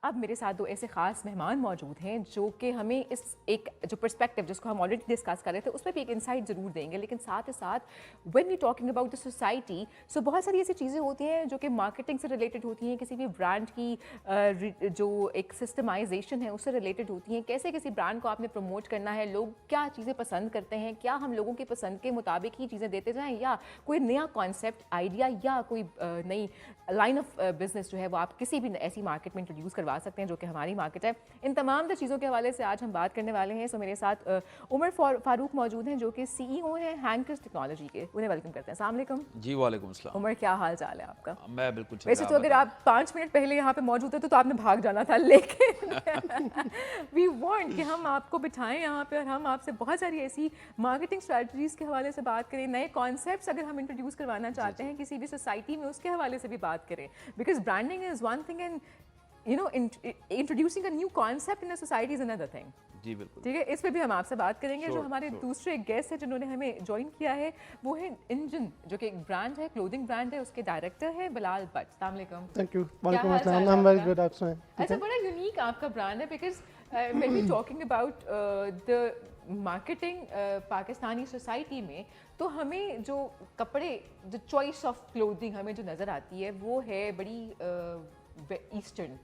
अब मेरे साथ दो ऐसे ख़ास मेहमान मौजूद हैं जो कि हमें इस एक जो पर्सपेक्टिव जिसको हम ऑलरेडी डिस्कस कर रहे थे उस पर भी एक इंसाइट ज़रूर देंगे, लेकिन साथ ही साथ when we talking about the society, so बहुत सारी ऐसी चीज़ें होती हैं जो कि मार्केटिंग से रिलेटेड होती हैं, किसी भी ब्रांड की जो एक सिस्टमाइजेशन है उससे रिलेटेड होती हैं। कैसे किसी ब्रांड को आपने प्रमोट करना है, लोग क्या चीज़ें पसंद करते हैं, क्या हम लोगों की पसंद के मुताबिक ही चीज़ें देते जाएँ, या कोई नया कॉन्सेप्ट आइडिया या कोई नई लाइन ऑफ बिजनेस जो है वो आप किसी भी ऐसी मार्केट में इंट्रोड्यूस करवा सकते हैं जो कि हमारी मार्केट है। इन तमाम चीज़ों के हवाले से आज हम बात करने वाले हैं। सो मेरे साथ उमर फारूक मौजूद हैं जो कि CEO हैं हैंकर्स टेक्नोलॉजी के। उन्हें वेलकम करते हैं। अस्सलाम वालेकुम। जी वालेकुम अस्सलाम। उमर, क्या हाल चाल है आपका? मैं बिल्कुल ठीक। वैसे तो अगर आप 5 मिनट पहले यहाँ पे मौजूद थे तो आपने भाग जाना था, लेकिन वी वांट कि हम आपको बिठाएं यहाँ पे और हम आपसे बहुत सारी ऐसी मार्केटिंग स्ट्रेटजीज के हवाले से बात करें, नए कॉन्सेप्ट्स अगर हम इंट्रोड्यूस करवाना चाहते हैं किसी भी सोसाइटी में उसके हवाले से भी बात करें, because branding is one thing and introducing a new concept in a society is another thing. जी बिल्कुल ठीक है, इस पे भी हम आपसे बात करेंगे। Sure, जो हमारे sure. दूसरे गेस्ट हैं जिन्होंने हमें ज्वाइन किया है वो है इंजन, जो कि एक ब्रांड है, क्लोथिंग ब्रांड है, उसके डायरेक्टर है बिलाल भट्ट। अस्सलाम वालेकुम। Thank you. क्या वालेकुम हाल अस्सलाम। चाल है आई एम वेरी आपका? गुड। आप सुनाएं? अच्छा, बड़ा यूनिक आपका ब्रांड है, because when we talking about the marketing Pakistani society में, तो हमें जो कपड़े, जो चॉइस ऑफ क्लोथिंग हमें जो नज़र आती है वो है बड़ी ईस्टर्न।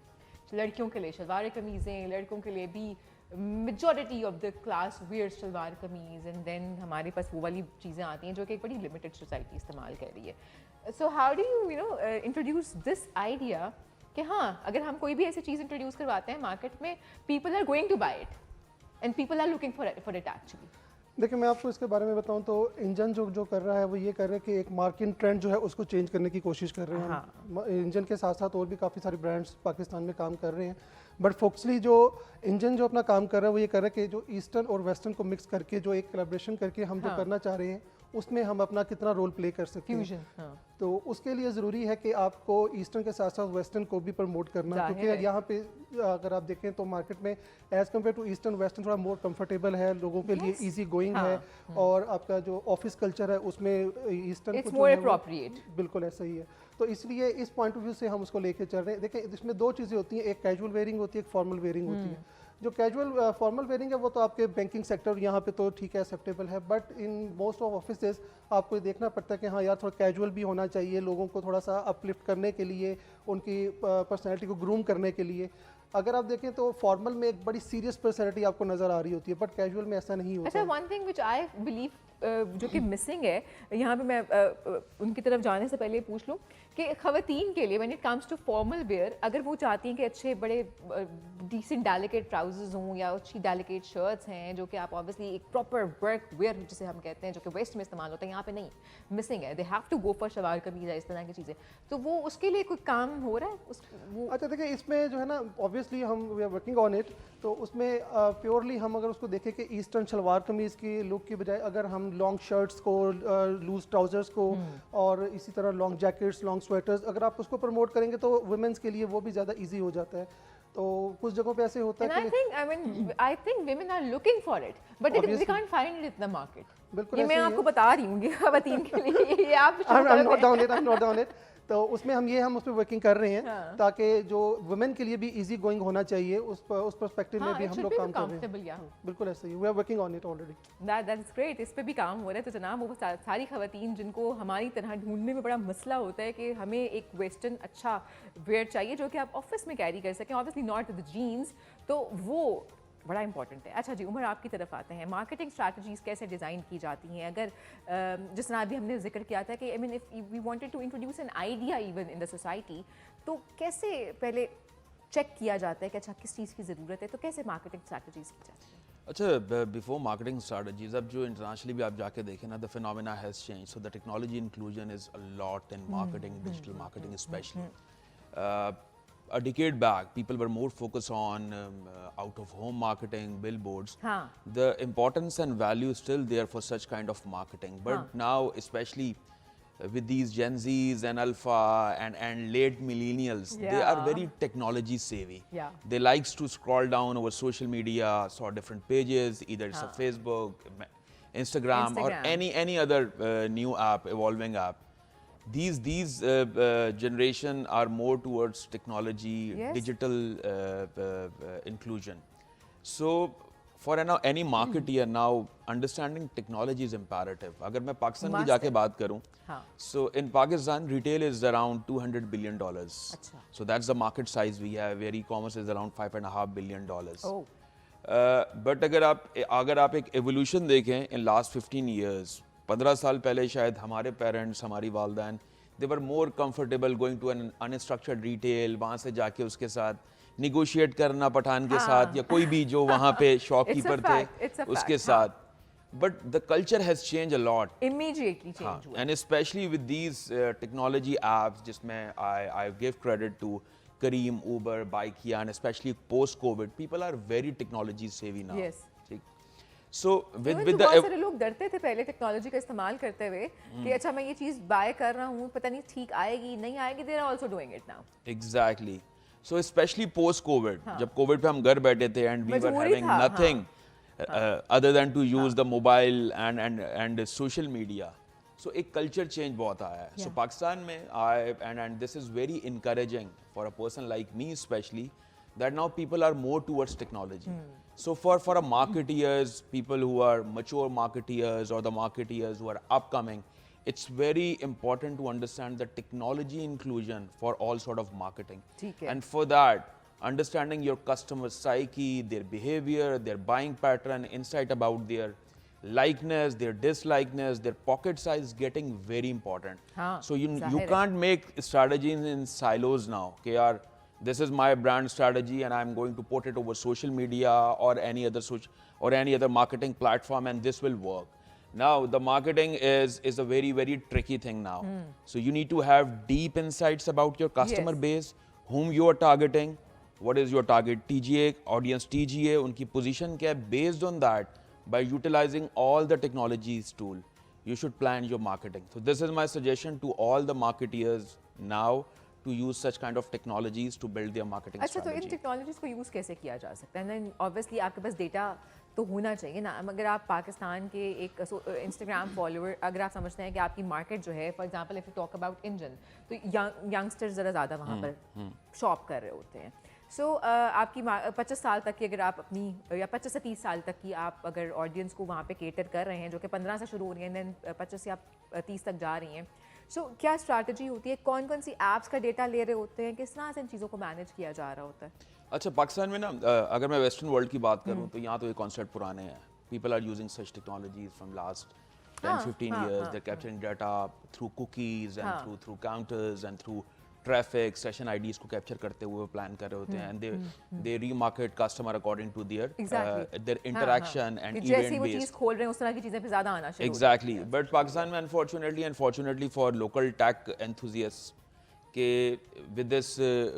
लड़कियों के लिए शलवार कमीज़ें, लड़कों के लिए भी majority of the class wear shalwar kameez, and then हमारे पास वो वाली चीज़ें आती हैं जो कि एक बड़ी लिमिटेड सोसाइटी इस्तेमाल कर रही है। So how do you introduce this idea कि हाँ, अगर हम कोई भी ऐसी चीज़ इंट्रोड्यूस करवाते हैं मार्केट में, people are going to buy it and people are looking for it actually. देखिए, मैं आपको इसके बारे में बताऊं तो इंजन जो कर रहा है वो ये कर रहा है कि एक मार्केटिंग ट्रेंड जो है उसको चेंज करने की कोशिश कर रहे हैं। हम इंजन के साथ साथ और भी काफ़ी सारे ब्रांड्स पाकिस्तान में काम कर रहे हैं, बट फोकसली जो इंजन जो अपना काम कर रहा है वो ये कर रहा है कि जो ईस्टर्न और वेस्टर्न को मिक्स करके जो एक कोलैबोरेशन करके हम जो करना चाह रहे हैं उसमें हम अपना कितना रोल प्ले कर सकते हैं। तो उसके लिए ज़रूरी है कि आपको ईस्टर्न के साथ साथ वेस्टर्न को भी प्रमोट करना, क्योंकि यहाँ पे अगर आप देखें तो मार्केट में as compare to eastern western थोड़ा मोर कंफर्टेबल है, लोगों के लिए इजी गोइंग है, और आपका जो ऑफिस कल्चर है उसमें ईस्टर्न को जो है बिल्कुल ऐसा ही है। तो इसलिए इस पॉइंट ऑफ व्यू से हम उसको लेके चल रहे हैं। देखिए, इसमें दो चीज़ें होती हैं, एक कैजुअल वेयरिंग होती है, एक फॉर्मल वेयरिंग होती है। जो कैजुअल फॉर्मल वेयरिंग है वो तो आपके बैंकिंग सेक्टर यहाँ पे तो ठीक है, एक्सेप्टेबल है, but in most of offices आपको ये देखना पड़ता है कि हाँ यार, थोड़ा कैजुअल भी होना चाहिए, लोगों को थोड़ा सा अपलिफ्ट करने के लिए, उनकी पर्सनैलिटी को ग्रूम करने के लिए। अगर आप देखें तो फॉर्मल में एक बड़ी सीरियस पर्सनैलिटी आपको नज़र आ रही होती है, बट कैजुअल में ऐसा नहीं होता। अच्छा, one thing which I believe जो कि मिसिंग है यहाँ पे, मैं उनकी तरफ जाने से पहले पूछ लूँ कि ख़वातीन के लिए when it comes to formal wear, अगर वो चाहती हैं कि अच्छे बड़े डिसेंट डेलिकेट ट्राउजर्स हों या अच्छी डेलिकेट शर्ट्स हैं, जो कि आप ऑब्वियसली एक प्रॉपर वर्क वेयर जिसे हम कहते हैं, जो कि वेस्ट में इस्तेमाल होता है, यहाँ पे नहीं, मिसिंग है। They have to go for shalwar kameez, इस तरह की चीज़ें। तो वो उसके लिए कोई काम हो रहा है अच्छा, देखिए, इसमें जो है ना, ऑब्वियसली हम we are working on it. तो उसमें प्योरली हम अगर उसको देखें कि ईस्टर्न शलवार कमीज़ की लुक की बजाय अगर हम लॉन्ग शर्ट्स को, लूज ट्राउजर्स को, और इसी तरह लॉन्ग जैकेट्स, लॉन्ग स्वेटर्स, अगर आप उसको प्रमोट करेंगे तो वुमेन्स के लिए वो भी ज़्यादा इजी हो जाता है। तो कुछ जगहों पे ऐसे होता है कि I think women are looking for it, but they can't find it in the market. बिल्कुल ये मैं आपको बता रही हूँ ख़वातीन के लिए, ये आप I'm not down it. तो उसमें हम उस पर वर्किंग कर रहे हैं, ताकि जो वुमेन के लिए भी इजी गोइंग होना चाहिए, उस पर्सपेक्टिव में भी हम लोग काम कर रहे हैं। बिल्कुल ऐसा ही, we are working on it already. That's great, इस पे भी काम हो रहा है। तो जनाब, वो सारी ख़वातीन जिनको हमारी तरह ढूंढने में बड़ा मसला होता है कि हमें एक वेस्टर्न अच्छा वेयर चाहिए जो कि आप ऑफिस में कैरी कर सकें, ऑब्वियसली नॉट द जीन्स, तो वो बड़ा इंपॉर्टेंट है। अच्छा जी, उमर, आपकी तरफ आते हैं। मार्केटिंग स्ट्रैटेजीज कैसे डिज़ाइन की जाती हैं? अगर जिस तरह अभी हमने जिक्र किया था कि I mean if we wanted to introduce an idea even in the society, तो कैसे पहले चेक किया जाता है कि अच्छा किस चीज़ की ज़रूरत है, तो कैसे मार्केटिंग स्ट्रैटेजीज की जाती है? अच्छा, बिफोर मार्केटिंग स्ट्रैटेजीज, अब जो इंटरनेशनली भी आप जाके देखें ना, the phenomena has change, so the technology inclusion is a lot in marketing, digital marketing specially. A decade back, people were more focused on out-of-home marketing, billboards. The importance and value is still there for such kind of marketing. But now, especially with these Gen Zs and Alpha and late millennials, they are very technology savvy. They likes to scroll down over social media, saw different pages, either it's a Facebook, Instagram, or any other new app, evolving app. these generation are more towards technology, Yes. digital inclusion. So for any marketeer now, understanding technology is imperative. अगर मैं पाकिस्तान की Must जाके है। बात करूं, हाँ। so in Pakistan retail is around $200 billion. अच्छा। So that's the market size we have, where e-commerce is around $5.5 billion. Oh. But अगर आप एक एवोल्यूशन देखें इन लास्ट 15 ईयर्स, 15 साल पहले शायद हमारे पेरेंट्स, हमारी वालदैन, they were more comfortable going to an unstructured retail, वहाँ से जाके उसके साथ निगोशिएट करना पठान के साथ या कोई भी जो वहाँ पे शॉपकीपर थे उसके साथ. But the culture has change a lot. Immediately change हुआ. And especially with these technology apps, जिसमें I give credit to Careem, Uber, Bikeya, and especially post-COVID, people are very technology savvy now. Yes. ठीक. So with the बहुत सारे लोग डरते थे पहले technology का इस्तेमाल करते हुए कि अच्छा मैं ये चीज बाय कर रहा हूँ, पता नहीं ठीक आएगी नहीं आएगी. They are also doing it now. Exactly. So especially post-COVID, जब COVID पे हम घर बैठे थे and we were मजबूरी having था, nothing other than to use the mobile and social media. So एक culture change बहुत आया है. So पाकिस्तान में and this is very encouraging for a person like me especially, that now people are more towards technology. So for a marketeers, people who are mature marketeers or the marketeers who are upcoming, it's very important to understand the technology inclusion for all sort of marketing. ठीक है. And for that, understanding your customer psyche, their behavior, their buying pattern, insight about their likeness, their dislikeness, their pocket size getting very important. हाँ, So you ज़ाहिर है. can't make strategies in silos now. कि यार, this is my brand strategy and I'm going to put it over social media or any other marketing platform and this will work. Now the marketing is a very, very tricky thing now. So you need to have deep insights about your customer Yes. base, whom you are targeting, what is your target TGA, audience TGA, उनकी position क्या है. Based on that, by utilizing all the technologies tool, you should plan your marketing. So this is my suggestion to all the marketeers now, to use such kind of technologies to build their marketing अच्छा, तो इन strategy. Technologies को use कैसे किया जा सकता है? Then obviously आपके पास data तो होना चाहिए ना. अगर आप पाकिस्तान के एक इंस्टाग्राम फॉलोअर, अगर आप समझते हैं कि आपकी मार्केट जो है, for example if you talk about engine, तो यंगस्टर्स ज़रा ज़्यादा वहाँ पर शॉप कर रहे होते हैं. सो आपकी 25 साल तक की अगर आप अपनी, या 25 से 30 साल तक की आप अगर ऑडियंस को वहाँ पे केटर कर रहे हैं, जो कि 15 से शुरू हो रही है, देन 25 से आप 30 तक जा रही हैं. सो क्या स्ट्रैटेजी होती है? कौन कौन सी ऐप्स का डेटा ले रहे होते हैं? किस तरह से इन चीज़ों को मैनेज किया जा रहा होता है? अच्छा, पाकिस्तान में ना अगर मैं वेस्टर्न वर्ल्ड की बात करूं तो यहाँ तो ये कॉन्सेप्ट पुराने हैं. People are using such technologies from last 10-15 years. They're capturing data through cookies and through counters and through traffic, session IDs को कैप्चर करते हुए प्लान कर रहे होते हैं, and they remarket customer according to their their interaction and जैसे event वो based. चीज़ खोल रहे हैं उस तरह की चीज़ें पे ज़्यादा आना शुरू हो Exactly. But पाकिस्तान में unfortunately for local tech enthusiasts, के with this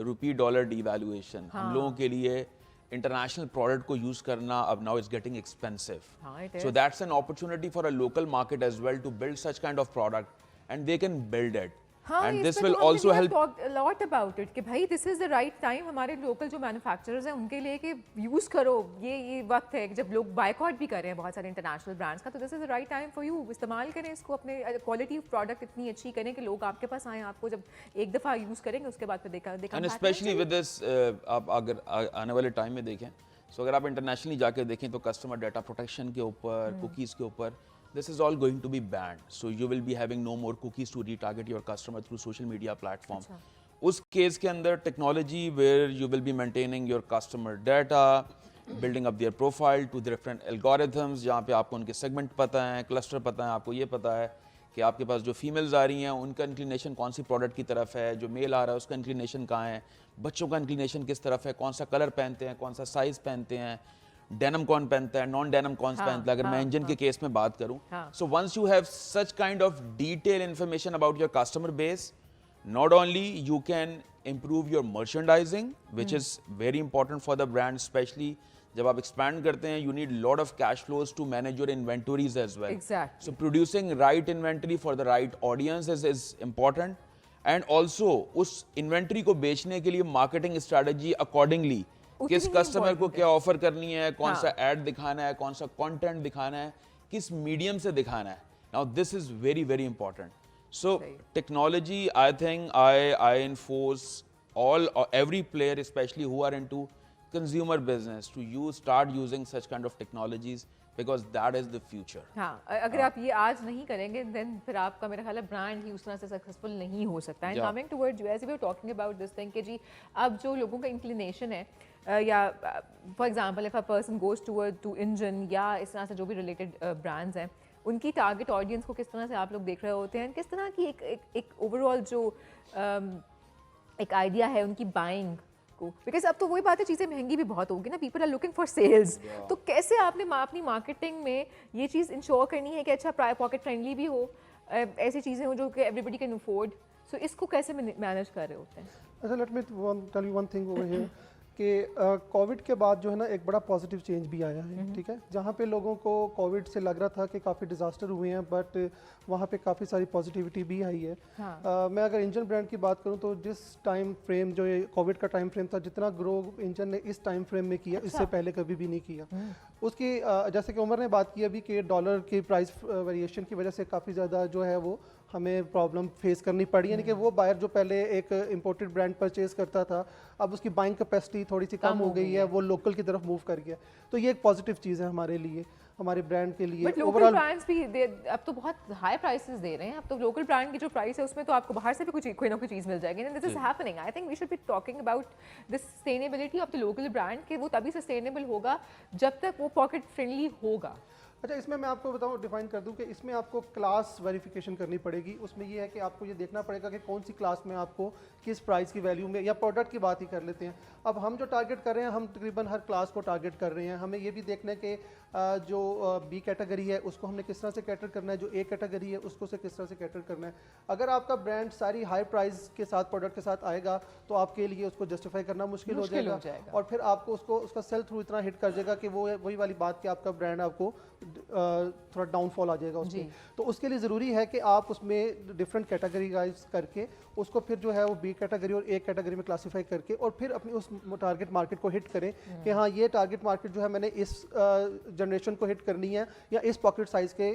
rupee dollar devaluation, हम लोगों के लिए इंटरनेशनल प्रोडक्ट को यूज करना अब नाउ इज गेटिंग एक्सपेंसिव. हाँ, it So is. that's an opportunity for a local market as well to build such kind of product, and they can build it. हाँ, And इस this पे will तो हमने also we have help. talked a lot about it कि भाई this is the right time हमारे local जो manufacturers हैं उनके लिए कि यूज करो. ये वक्त है कि जब लोग बायकॉट भी कर रहे हैं बहुत सारे इंटरनेशनल ब्रांड्स का, तो this is the right time for you. इस्तेमाल करें इसको, अपने क्वालिटी ऑफ प्रोडक्ट इतनी अच्छी करें कि लोग आपके पास आएँ. आपको जब एक दफ़ा यूज़ करेंगे उसके बाद फिर देखा And especially with this, आप अगर आने वाले टाइम में देखें, so अगर आप इंटरनेशनली जाके देखें तो कस्टमर डाटा प्रोटेक्शन के ऊपर, कुकीज़ के ऊपर, this is all going to be banned. So you will be having no more cookies to retarget your customer through social media platform. उस केस के अंदर technology where you will be maintaining your customer data, building up their profile to different algorithms, जहाँ पे आपको उनके segment पता है, cluster पता है, आपको ये पता है कि आपके पास जो फीमेल्स आ रही हैं उनका इंक्लिनेशन कौन सी प्रोडक्ट की तरफ है, जो मेल आ रहा है उसका इंक्लिनेशन कहाँ है, बच्चों का इंक्लिनेशन किस तरफ है, कौन सा कलर पहनते हैं, कौन सा साइज पहनते हैं, डेनम कौन पहनता है, नॉन डेनम कौन पहनता है. अगर मैं इंजन के केस में बात करूं, so once you have such kind of detail information about your customer base, not only you can improve your merchandising, which is very important for the brand, especially जब आप expand करते हैं, you need lot of cash flows to manage your inventories as well. Exactly. So producing right inventory for the right audience is important, and also उस inventory को बेचने के लिए marketing strategy accordingly, किस उतनी ही कस्टमर को important क्या offer करनी है, कौन सा हाँ. एड दिखाना है, कौन सा कंटेंट दिखाना है, किस मीडियम से दिखाना है. Now this is very very important. So technology, I think I enforce every player, especially who are into consumer business, to start using such kind of technologies because that is the future. हाँ, अगर आप ये आज नहीं करेंगे then फिर आपका मेरा ख्याल है ब्रांड ही उस तरह से सक्सेसफुल नहीं हो सकता है। Coming towards you as we are talking about this thing कि जी अब जो लोगों का इंक्लिनेशन है या for example if a person goes to Engine या इस तरह से जो भी रिलेटेड ब्रांड्स हैं उनकी टारगेट ऑडियंस को किस तरह से आप लोग देख रहे होते हैं, किस तरह की एक ओवरऑल जो एक आइडिया है उनकी बाइंग को, बिकॉज अब तो वही बात है चीज़ें महंगी भी बहुत होगी ना, people are looking for sales. तो कैसे आपने अपनी मार्केटिंग में ये चीज़ इंश्योर करनी है कि अच्छा पॉकेट फ्रेंडली भी हो, ऐसी चीज़ें हो जो कि एवरीबडी कैन अफोर्ड, सो इसको कैसे मैनेज कर रहे होते हैं? अच्छा, let me tell you one thing over here कि कोविड के बाद जो है ना एक बड़ा पॉजिटिव चेंज भी आया है, ठीक है। जहाँ पे लोगों को कोविड से लग रहा था कि काफ़ी डिज़ास्टर हुए हैं, बट वहाँ पे काफ़ी सारी पॉजिटिविटी भी आई है। हाँ। मैं अगर इंजन ब्रांड की बात करूँ तो जिस टाइम फ्रेम जो ये कोविड का टाइम फ्रेम था, जितना ग्रो इंजन ने इस टाइम फ्रेम में किया, इससे पहले कभी भी नहीं किया। उसकी जैसे कि उमर ने बात की अभी कि डॉलर की प्राइस वेरिएशन की वजह से काफ़ी ज़्यादा जो है वो हमें प्रॉब्लम फेस करनी पड़ी, यानी कि वो बायर जो पहले एक इंपोर्टेड ब्रांड परचेज करता था अब उसकी बाइंग कैपेसिटी थोड़ी सी कम हो गई है, वो लोकल की तरफ मूव कर गया। तो ये एक पॉजिटिव चीज़ है हमारे लिए, हमारे ब्रांड के लिए। बट लोकल ब्रांड्स भी अब तो बहुत हाई प्राइसेस दे रहे हैं, अब तो लोकल ब्रांड की जो प्राइस है उसमें तो आपको बाहर से भी कोई ना कोई चीज़ मिल जाएगी। This is happening. I think we should be talking about the sustainability of the local brand, कि वो तभी सस्टेनेबल होगा जब तक वो पॉकेट फ्रेंडली होगा। अच्छा, इसमें मैं आपको बताऊं, डिफाइन कर दूं कि इसमें आपको क्लास वेरिफिकेशन करनी पड़ेगी। उसमें ये है कि आपको ये देखना पड़ेगा कि कौन सी क्लास में आपको किस प्राइस की वैल्यू में, या प्रोडक्ट की बात ही कर लेते हैं। अब हम जो टारगेट कर रहे हैं, हम तकरीबन हर क्लास को टारगेट कर रहे हैं। हमें ये भी देखना है कि जो बी कैटेगरी है उसको हमने किस तरह से कैटर करना है, जो ए कैटेगरी है उसको से किस तरह से कैटर करना है। अगर आपका ब्रांड सारी हाई प्राइस के साथ प्रोडक्ट के साथ आएगा तो आपके लिए उसको जस्टिफाई करना मुश्किल हो जाएगा, और फिर आपको उसका सेल थ्रू इतना हिट कर जाएगा कि वो वही वाली बात कि आपका ब्रांड आपको थोड़ा डाउनफॉल आ जाएगा उसकी। तो उसके लिए ज़रूरी है कि आप उसमें डिफरेंट कैटेगरीज करके उसको फिर जो है वो बी कैटेगरी और ए कैटेगरी में क्लासीफाई करके और फिर अपनी उस टारगेट मार्केट को हिट करें कि हाँ, ये टारगेट मार्केट जो है मैंने इस जनरेशन को हिट करनी है या इस पॉकेट साइज़ के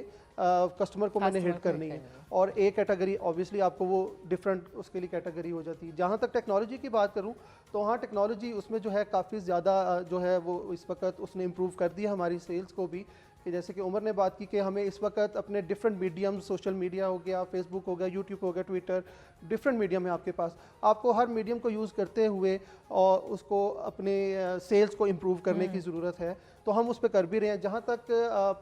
कस्टमर को मैंने हिट करनी है। और ए कैटेगरी ऑब्वियसली आपको वो डिफरेंट उसके लिए कैटेगरी हो जाती है। जहाँ तक टेक्नोलॉजी की बात करूँ तो हाँ, टेक्नोलॉजी उसमें जो है काफ़ी ज़्यादा जो है वो इस वक्त उसने इम्प्रूव कर दिया हमारी सेल्स को भी। कि जैसे कि उमर ने बात की कि हमें इस वक्त अपने डिफरेंट मीडियम, सोशल मीडिया हो गया, फेसबुक हो गया, यूट्यूब हो गया, ट्विटर, डिफरेंट मीडियम है आपके पास। आपको हर मीडियम को यूज़ करते हुए और उसको अपने सेल्स को इम्प्रूव करने की ज़रूरत है, तो हम उस पर कर भी रहे हैं। जहाँ तक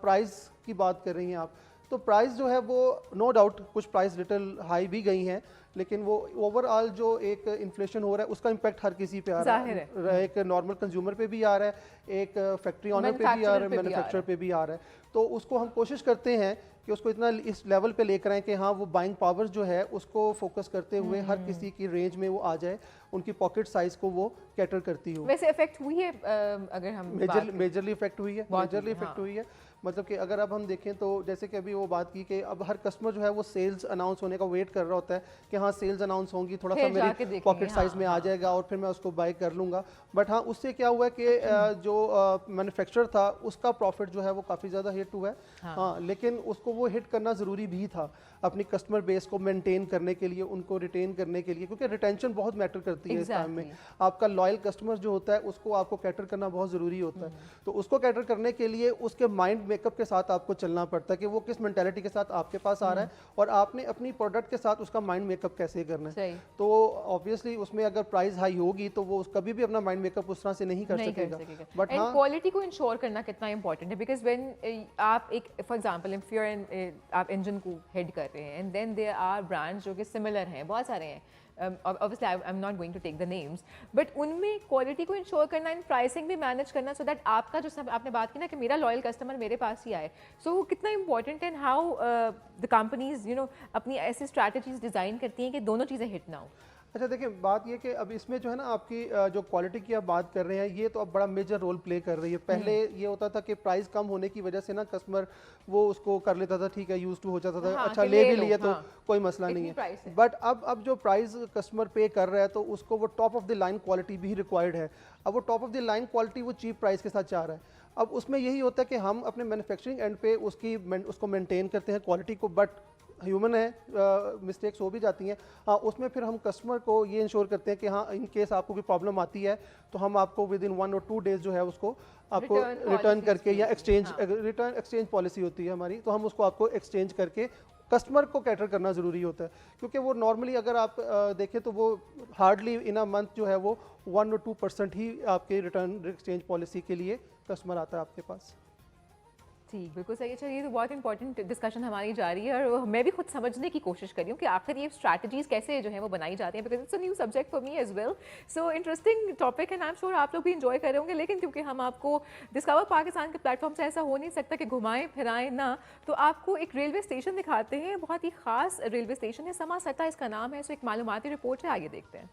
प्राइस की बात कर रही हैं आप, तो प्राइस जो है वो नो डाउट कुछ प्राइस लिटिल हाई भी गई हैं, लेकिन वो ओवरऑल जो एक इन्फ्लेशन हो रहा है उसका इम्पैक्ट हर किसी पे आ रहा है। एक नॉर्मल कंज्यूमर पे भी आ रहा है, एक फैक्ट्री ऑनर पे भी आ रहा है, मैन्युफैक्चरर पे भी आ रहा है। तो उसको हम कोशिश करते हैं कि उसको इतना इस लेवल पे लेकर आए कि हाँ, वो बाइंग पावर जो है उसको फोकस करते हुए हर किसी की रेंज में वो आ जाए, उनकी पॉकेट साइज को वो कैटर करती हो। वैसे इफेक्ट हुई है अगर हम मेजरली इफेक्ट हुई है, मेजरली इफेक्ट हुई है। मतलब कि अगर अब हम देखें तो जैसे कि अभी वो बात की कि अब हर कस्टमर जो है वो सेल्स अनाउंस होने का वेट कर रहा होता है कि हाँ, सेल्स अनाउंस होंगी, थोड़ा सा मेरी पॉकेट साइज में आ जाएगा और फिर मैं उसको बाय कर लूँगा। बट हाँ, उससे क्या हुआ कि जो मैन्युफैक्चरर था उसका प्रॉफिट जो है वो काफ़ी ज़्यादा हिट हुआ है। हाँ, लेकिन उसको वो हिट करना ज़रूरी भी था अपनी कस्टमर बेस को मेंटेन करने के लिए, उनको रिटेन करने के लिए, क्योंकि रिटेंशन बहुत मैटर करती है इस टाइम में। आपका लॉयल कस्टमर जो होता है उसको आपको कैटर करना बहुत ज़रूरी होता है। तो उसको कैटर करने के लिए उसके माइंड मेकअप के साथ आपको चलना पड़ता है कि वो किस मेंटालिटी के साथ आपके पास आ रहा है और आपने अपनी प्रोडक्ट के साथ उसका माइंड मेकअप कैसे करना है। तो ऑब्वियसली उसमें अगर प्राइस हाई होगी तो वो कभी भी अपना माइंड मेकअप उस तरह से नहीं कर सकेगा। बट हाँ, क्वालिटी को इंश्योर करना कितना इंपॉर्टेंट है, बिकॉज व्हेन आप एक फॉर एग्जांपल इफ यूर आप इंजन को हेड कर रहे हैं and then there are brands जो कि सिमिलर हैं, बहुत सारे हैं, obviously I'm not going to take the names, but उनमें क्वालिटी को इंश्योर करना, इन प्राइसिंग भी मैनेज करना सो दैट आपका जो सब आपने बात की ना कि मेरा लॉयल कस्टमर मेरे पास ही आए, सो वो कितना इंपॉर्टेंट है। How the companies you know अपनी ऐसी स्ट्रैटेजीज डिज़ाइन करती हैं कि दोनों चीज़ें हिट ना हो। अच्छा, देखिए बात ये कि अब इसमें जो है ना आपकी जो क्वालिटी की आप बात कर रहे हैं ये तो अब बड़ा मेजर रोल प्ले कर रही है। पहले ये होता था कि प्राइस कम होने की वजह से ना कस्टमर वो उसको कर लेता था, ठीक है, यूज टू हो जाता था, हाँ, अच्छा ले भी लिया तो कोई मसला नहीं है। बट अब जो प्राइस कस्टमर पे कर रहा है तो उसको वो top of the line quality भी रिक्वायर्ड है। अब वो top of the line quality वो चीप प्राइस के साथ चाह रहा है। अब उसमें यही होता है कि हम अपने मैन्युफैक्चरिंग एंड पे उसको मेंटेन करते हैं क्वालिटी को, बट ह्यूमन है, मिस्टेक्स हो भी जाती हैं। हाँ, उसमें फिर हम कस्टमर को ये इंश्योर करते हैं कि हाँ, इन केस आपको कोई प्रॉब्लम आती है तो हम आपको विद इन 1 और 2 डेज जो है उसको आपको रिटर्न करके या एक्सचेंज, रिटर्न एक्सचेंज पॉलिसी होती है हमारी, तो हम उसको आपको एक्सचेंज करके कस्टमर को कैटर करना ज़रूरी होता है, क्योंकि वो नॉर्मली अगर आप देखें तो वो हार्डली इन अ मंथ जो है वो 1 और 2% ही आपके रिटर्न एक्सचेंज पॉलिसी के लिए कस्टमर आता है आपके पास। ठीक, बिल्कुल सही है। चलिए, तो बहुत इंपॉर्टेंट डिस्कशन हमारी जा रही है और मैं भी खुद समझने की कोशिश कर रही हूँ कि आखिर ये स्ट्रैटेजीज कैसे जो है वो बनाई जाती हैं, because it's a new subject for me as well. So interesting topic है, आई एम श्योर आप लोग भी इंजॉय कर रहे होंगे। लेकिन क्योंकि हम आपको डिस्कवर पाकिस्तान के प्लेटफॉर्म से ऐसा हो नहीं सकता कि घुमाएं फिराएं ना, तो आपको एक रेलवे स्टेशन दिखाते हैं, बहुत ही खास रेलवे स्टेशन है, समा सट्टा इसका नाम है। सो एक मालूमाती रिपोर्ट है, आगे देखते हैं।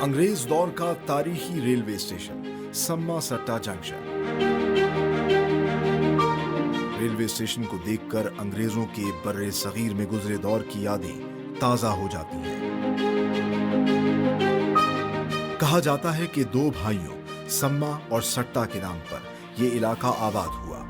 अंग्रेज दौर का तारीखी रेलवे स्टेशन सम्मा सट्टा जंक्शन। रेलवे स्टेशन को देखकर अंग्रेजों के बर्रे सगीर में गुजरे दौर की यादें ताजा हो जाती हैं। कहा जाता है कि 2 भाइयों सम्मा और सट्टा के नाम पर यह इलाका आबाद हुआ।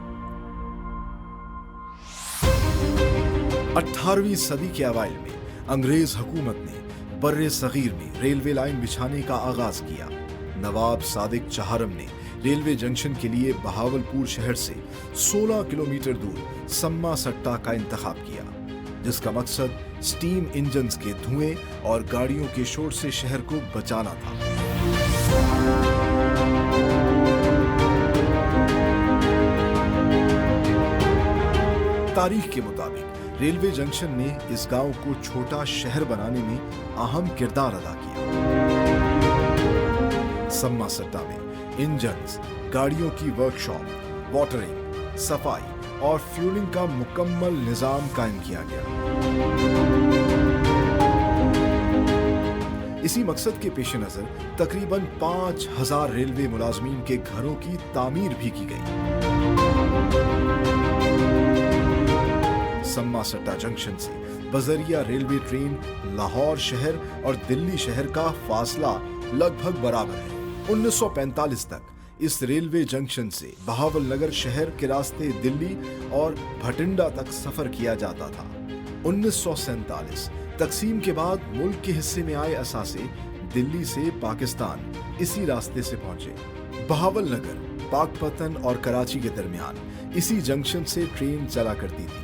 18वीं सदी के अवाइल में अंग्रेज हुकूमत ने बर्रे सगीर में रेलवे लाइन बिछाने का आगाज किया। नवाब सादिक चहारम ने रेलवे जंक्शन के लिए बहावलपुर शहर से 16 किलोमीटर दूर सम्मा सट्टा का इंतखाब किया, जिसका मकसद स्टीम इंजन्स के धुएं और गाड़ियों के शोर से शहर को बचाना था। तारीख के मुताबिक रेलवे जंक्शन ने इस गांव को छोटा शहर बनाने में अहम किरदार अदा किया। सम्मा सट्टा में इंजन्स, गाड़ियों की वर्कशॉप, वाटरिंग, सफाई और फ्यूलिंग का मुकम्मल निजाम कायम किया गया। इसी मकसद के पेश नजर तकरीबन 5000 रेलवे मुलाजमीन के घरों की तामीर भी की गई। सम्मा सट्टा जंक्शन से बजरिया रेलवे ट्रेन लाहौर शहर और दिल्ली शहर का फासला लगभग बराबर है। 1945 तक इस रेलवे जंक्शन से बहावलनगर शहर के रास्ते दिल्ली और भटिंडा तक सफर किया जाता था। 1947 तकसीम के बाद मुल्क के हिस्से में आए असासे दिल्ली से पाकिस्तान इसी रास्ते से पहुंचे। बहावलनगर, पाकपतन और कराची के दरमियान इसी जंक्शन से ट्रेन चला करती थी।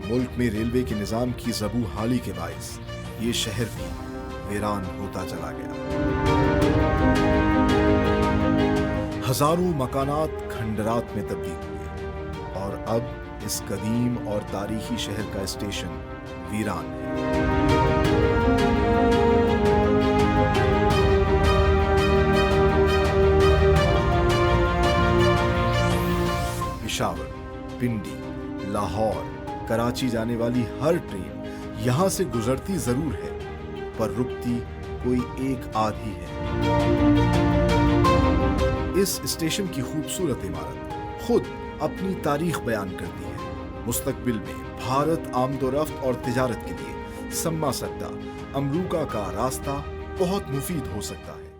मुल्क में रेलवे के निजाम की ज़बू हाली के बाइस ये शहर भी वीरान होता चला गया। हजारों मकानात खंडरात में तब्दील हुए और अब इस कदीम और तारीखी शहर का स्टेशन वीरान है। पेशावर, पिंडी, लाहौर, कराची जाने वाली हर ट्रेन यहां से गुजरती जरूर है, पर रुकती कोई एक आधी है। इस स्टेशन की खूबसूरत इमारत खुद अपनी तारीख बयान करती है। मुस्तकबिल में भारत आमदोरफ्त और तिजारत के लिए सम्मा सट्टा अमरूका का रास्ता बहुत मुफीद हो सकता है।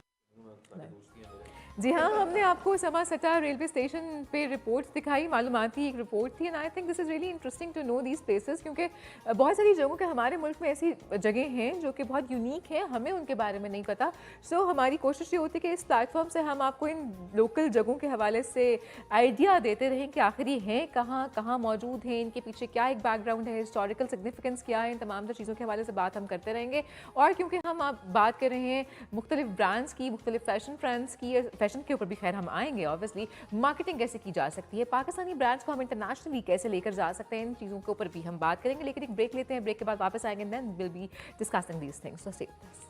जी हाँ, हमने आपको समा सट्टा रेलवे स्टेशन पे रिपोर्ट्स दिखाई, मालूमाती एक रिपोर्ट थी। And I think this is really interesting to know these places, क्योंकि बहुत सारी जगहों के हमारे मुल्क में ऐसी जगह हैं जो कि बहुत यूनिक हैं, हमें उनके बारे में नहीं पता। सो हमारी कोशिश ये होती है कि इस प्लेटफॉर्म से हम आपको इन लोकल जगहों के हवाले से आइडिया देते रहें कि आखिर ये हैं कहाँ कहाँ मौजूद हैं, इनके पीछे क्या एक बैकग्राउंड है, हिस्टोरिकल सिग्निफिकेंस क्या है, इन तमाम तर चीज़ों के हवाले से बात हम करते रहेंगे। और क्योंकि हम आप बात कर रहे हैं मुख्तलिफ ब्रांड्स की, मुख्तलिफ फैशन ब्रांड्स की, फैशन के ऊपर भी खैर हम आएंगे ऑब्वियसली, मार्केटिंग कैसे की जा सकती है, पाकिस्तानी ब्रांड्स को हम इंटरनेशनली कैसे लेकर जा सकते हैं, इन चीज़ों के ऊपर भी हम बात करेंगे। लेकिन एक ब्रेक लेते हैं, ब्रेक के बाद वापस आएंगे, then will be discussing these things. So stay with us.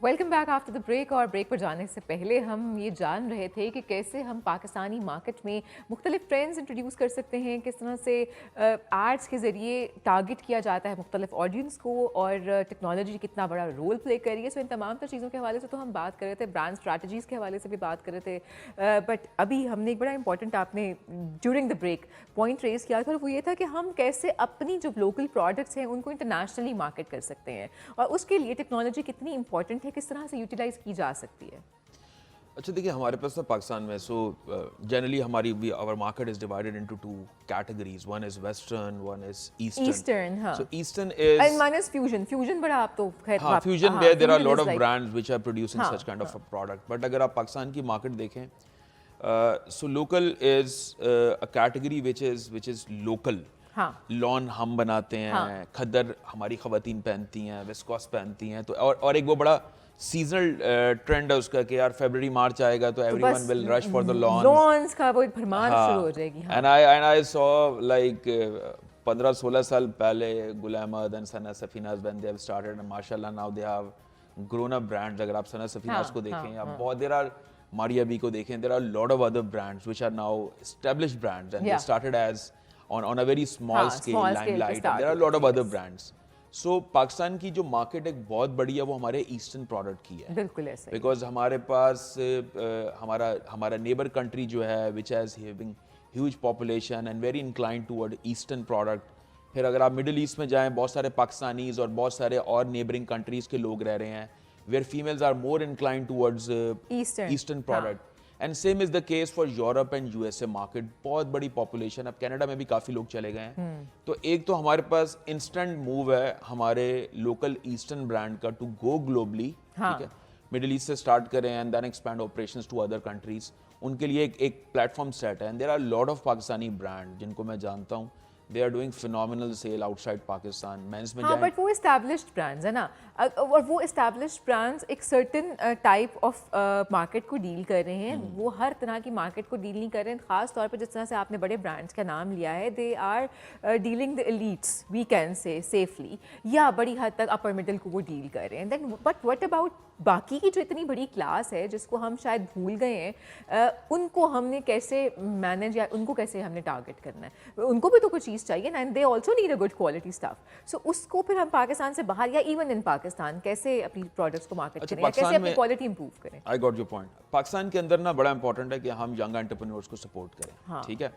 Welcome back after the break, और ब्रेक पर जाने से पहले हम ये जान रहे थे कि कैसे हम पाकिस्तानी मार्केट में मुख्तलिफ ट्रेंड्स इंट्रोड्यूस कर सकते हैं, किस तरह से एड्स के ज़रिए टारगेट किया जाता है मुख्तलिफ ऑडियंस को, और टेक्नोलॉजी कितना बड़ा रोल प्ले कर रही है। सो इन तमाम तर चीज़ों के हवाले से तो हम बात कर रहे थे, ब्रांड स्ट्रैटेजीज़ के हवाले से भी बात कर रहे थे, बट अभी हमने एक बड़ा इंपॉर्टेंट आपने during the break point raise किया था, और वो ये था कि हम कैसे अपनी जो लोकल प्रोडक्ट्स हैं उनको इंटरनेशनली मार्केट कर सकते हैं, और उसके लिए टेक्नोलॉजी कितनी इंपॉर्टेंट है, किस तरह से यूटिलाइज की जा सकती है। अच्छा देखिए, हमारे पास ना पाकिस्तान में जनरली हमारी our market is divided into two categories, one is western, one is eastern. हाँ, so eastern is and one is fusion बड़ा आप तो खैर हाँ, fusion where there are lot of brands which are producing such kind of a product. But अगर आप पाकिस्तान की market देखें, so local is a category which is local. हाँ, लॉन हम बनाते हैं, खद्दर हमारी खवातीन पहनती हैं, विस्कॉस पहनती हैं, तो और एक वो बड़ा सीजनल ट्रेंड है उसका कि यार फरवरी मार्च आएगा तो everyone will rush for the lawns का वो भरमार शुरू हो जाएगी। एंड आई सॉ लाइक 15-16 साल पहले Gulam Ahmed and Sana Safinaz when they have started, and माशाल्लाह now they have grown up brands. अगर आप सना सफीनाज को देखें या बहुत देयर आर मारिया बी को देखें, there are lot of other brands which are now established brands, and they started as on a very small scale, limelight, and there are a lot of other brands. So Pakistan की जो market एक बहुत बड़ी है वो हमारे eastern product की है, बिल्कुल ऐसे, बिकॉज हमारे पास हमारा नेबर कंट्री जो है which has having huge population and very inclined toward eastern product. फिर अगर आप मिडिल ईस्ट में जाएं, बहुत सारे पाकिस्तानीज और बहुत सारे और नेबरिंग कंट्रीज के लोग रह रहे हैं, where females are more inclined towards eastern product. And same is the case for Europe and USA market, बहुत बड़ी पॉपुलेशन। अब कनाडा में भी काफ़ी लोग चले गए हैं। तो एक तो हमारे पास इंस्टेंट मूव है हमारे लोकल ईस्टर्न ब्रांड का टू गो ग्लोबली, ठीक है, मिडिल ईस्ट से स्टार्ट करें and then expand operations to other countries. उनके लिए एक प्लेटफॉर्म सेट है, and there are lot of Pakistani brand जिनको मैं जानता हूँ, they are doing phenomenal sale outside Pakistan. Men's में हाँ, जाएं, बट वो established brands है ना, और वो established brands एक certain type of market को डील कर रहे हैं, वो हर तरह की मार्केट को डील नहीं कर रहे हैं। खास तौर पर जिस तरह से आपने बड़े ब्रांड्स का नाम लिया है, they are dealing the elites, we can say safely, या बड़ी हद तक अपर मिडिल को वो डील कर रहे हैं। देन बट व्हाट अबाउट बाकी की जो इतनी बड़ी क्लास है जिसको हम शायद भूल गए हैं, उनको हमने कैसे मैनेज या उनको कैसे हमने टारगेट करना है? उनको भी तो कुछ चीज़ चाहिए ना, and they also need a good quality stuff. So उसको फिर हम पाकिस्तान से बाहर या इवन इन पाकिस्तान कैसे अपनी प्रोडक्ट्स को मार्केट अच्छा, करें या कैसे पाकिस्तान अपनी में- क्वालिटी इंप्रूव करें? I got your point. Pakistan के अंदर ना बड़ा इंपॉर्टेंट है कि हम यंग एंटरप्रेन्योर्स को सपोर्ट करें, हाँ, ठीक है।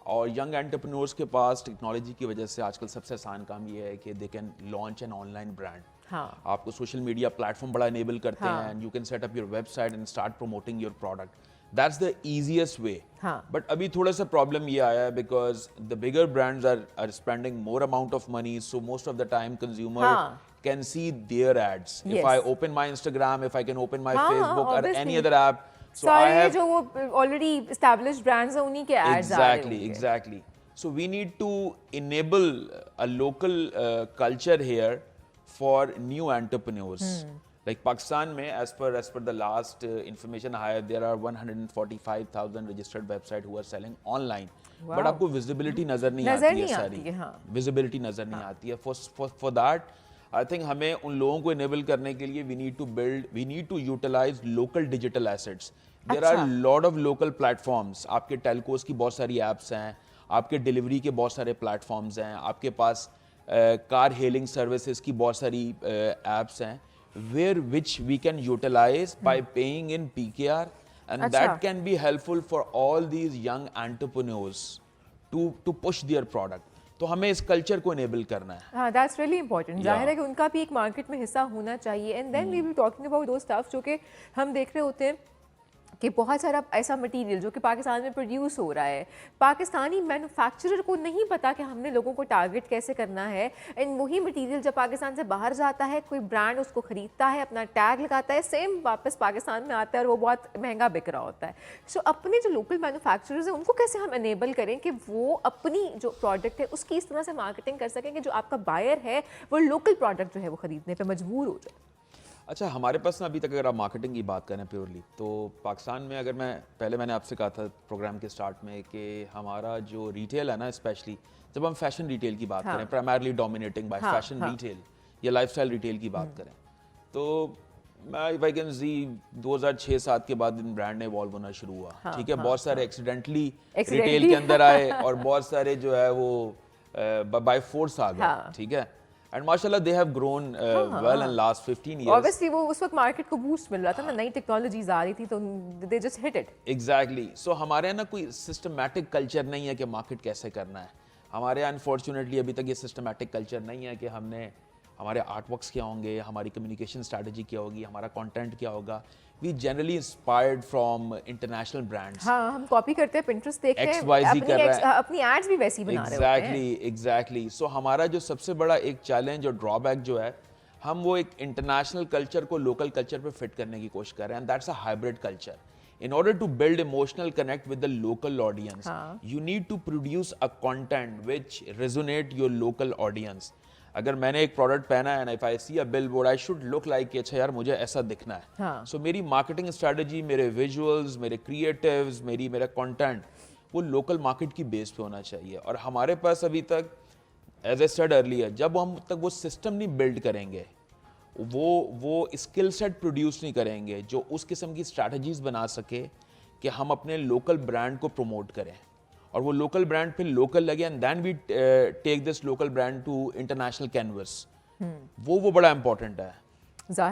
और यंग एंटरप्रेन्योर्स के पास टेक्नोलॉजी की वजह से आजकल सबसे आसान काम ये है कि they can launch an online brand. हाँ, आपको सोशल मीडिया प्लेटफॉर्म बड़ा इनेबल करते हैं, and you can set up your website and start promoting your product. That's the easiest way. हाँ, बट अभी थोड़ा सा प्रॉब्लम ये आया है because the bigger brands are spending more amount of money, so most of the time consumer हाँ, can see their ads. Yes. If I open my Instagram, if I can open my हाँ, Facebook or obviously. any other app, so I सारे have जो वो already established brands हैं उन्हीं के ads आ रहे exactly, होंगे। exactly. So we need to enable a local culture here for new entrepreneurs. Like Pakistan में, as per the last information I have, there are 145,000 registered websites who are selling online. Wow. But आपको visibility नजर नहीं नजर आती है नहीं सारी, आती है, हाँ। visibility नजर नहीं आती है। For that, I think हमें उन लोगों को enable करने के लिए we need to utilize local digital assets. There are lot of local platforms. आपके telcos की बहुत सारी apps हैं, आपके delivery के बहुत सारे platforms हैं, आपके पास car hailing services की बहुत सारी apps हैं, which we can utilize by paying in PKR, and that can be helpful for all these young entrepreneurs to push their product. तो हमें इस कल्चर को इनेबल करना है। हाँ, दैट्स रियली इंपॉर्टेंट। जाहिर है कि उनका भी एक मार्केट में हिस्सा होना चाहिए, and then we will talking about two stuff जो कि हम देख रहे होते हैं कि बहुत सारा ऐसा मटेरियल जो कि पाकिस्तान में प्रोड्यूस हो रहा है, पाकिस्तानी मैन्युफैक्चरर को नहीं पता कि हमने लोगों को टारगेट कैसे करना है, एंड वही मटेरियल जब पाकिस्तान से बाहर जाता है, कोई ब्रांड उसको ख़रीदता है, अपना टैग लगाता है, सेम वापस पाकिस्तान में आता है और वो बहुत महंगा बिक रहा होता है। सो अपने जो लोकल मैन्युफैक्चरर्स हैं उनको कैसे हम एनेबल करें कि वो अपनी जो प्रोडक्ट है उसकी इस तरह से मार्केटिंग कर सकें कि जो आपका बायर है वो लोकल प्रोडक्ट जो है वो ख़रीदने पर मजबूर हो जाए। अच्छा, हमारे पास ना अभी तक अगर आप मार्केटिंग की बात करें प्योरली, तो पाकिस्तान में अगर मैंने आपसे कहा था प्रोग्राम के स्टार्ट में कि हमारा जो रिटेल है ना, स्पेशली जब हम फैशन रिटेल की बात करें, primarily dominating by fashion retail या लाइफस्टाइल रिटेल की बात करें, तो इफ आई कैन सी 2006-7 के बाद इन ब्रांड ने इवॉल्व होना शुरू हुआ, ठीक है, बहुत सारे एक्सीडेंटली रिटेल के अंदर आए और बहुत सारे जो है वो बाय फोर्स आ गए, ठीक है, एंड माशाल्लाह दे have grown well in last 15 years. Obviously वो उस वक्त मार्केट को बूस्ट मिल रहा था ना, नई टेक्नोलॉजीज आ रही थी तो they just hit it. Exactly, so हमारे यहाँ ना कोई सिस्टमैटिक कल्चर नहीं है कि मार्केट कैसे करना है। हमारे यहाँ अनफॉर्चुनेटली अभी तक ये सिस्टमैटिक कल्चर नहीं है कि हमने हमारे आर्टवर्क्स क्या होंगे, हमारी कम्युनिकेशन स्ट्रैटेजी क्या होगी, हमारा कंटेंट क्या होगा। We generally inspired from international brands. हाँ, हम कॉपी करते हैं, पिंटरेस्ट देखते हैं, XYZ कर रहा है, अपनी एड्स भी वैसी बना रहे होते हैं। एग्जैक्टली। सो हमारा जो सबसे बड़ा एक चैलेंज और ड्रॉबैक जो है, हम वो एक इंटरनेशनल कल्चर को लोकल कल्चर पे फिट करने की कोशिश कर रहे हैं, and that's a hybrid culture. In order to build emotional connect with the local audience, you need to produce a content which resonate your local audience. अगर मैंने एक प्रोडक्ट पहना है, if I see a billboard, I should look like कि अच्छा यार मुझे ऐसा दिखना है। So मेरी मार्केटिंग स्ट्रेटजी, मेरे विजुअल्स, मेरे क्रिएटिव्स, मेरा कंटेंट वो लोकल मार्केट की बेस पे होना चाहिए। और हमारे पास अभी तक, एज आई सेड अर्लियर, जब हम तक वो सिस्टम नहीं बिल्ड करेंगे, वो स्किल सेट प्रोड्यूस नहीं करेंगे जो उस किस्म की स्ट्रैटेजीज बना सके कि हम अपने लोकल ब्रांड को प्रमोट करें और वो लोकल ब्रांड फिर लोकल लगे, and then we take this local brand to international canvas, वो बड़ा इंपॉर्टेंट है।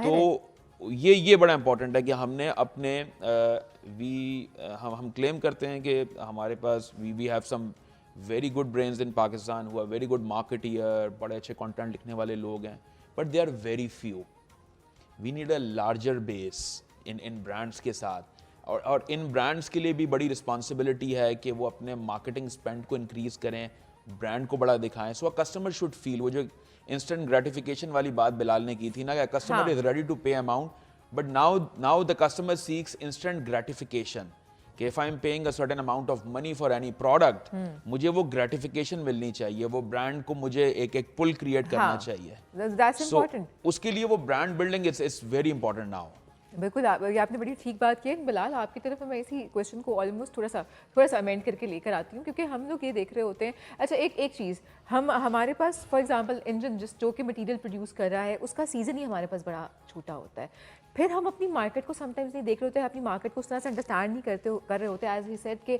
तो ये बड़ा इंपॉर्टेंट है कि हमने अपने हम क्लेम करते हैं कि हमारे पास we have some very good brains in Pakistan who are very good marketeer, बड़े अच्छे कंटेंट लिखने वाले लोग हैं, but they are very few. We need a larger base in brands के साथ, और इन ब्रांड्स के लिए भी बड़ी रिस्पॉन्सिबिलिटी है कि वो अपने मार्केटिंग स्पेंड को इंक्रीज करें, ब्रांड को बड़ा दिखाएं। सो कस्टमर शुड फील, वो जो इंस्टेंट ग्रेटिफिकेशन वाली बात बिलाल ने की थी ना, कि customer is ready to pay amount, but now the customer seeks instant gratification कि if I am paying a certain amount of money for any product, मुझे वो ग्रेटिफिकेशन मिलनी चाहिए, वो ब्रांड को मुझे एक पुल क्रिएट करना चाहिए। That's important. उसके लिए वो brand building is very important now. बिल्कुल, ये आपने बड़ी ठीक बात की है। बिलाल, आपकी तरफ मैं इसी क्वेश्चन को ऑलमोस्ट थोड़ा सा अमेंड करके लेकर आती हूँ, क्योंकि हम लोग ये देख रहे होते हैं। अच्छा, एक चीज़, हमारे पास फॉर एग्जांपल इंजन जो कि मटेरियल प्रोड्यूस कर रहा है, उसका सीज़न ही हमारे पास बड़ा छोटा होता है। फिर हम अपनी मार्केट को समटाइम्स नहीं देख रहे होते हैं, अपनी मार्केट को उस तरह से अंडरस्टैंड नहीं कर रहे होते। एज ही सेड कि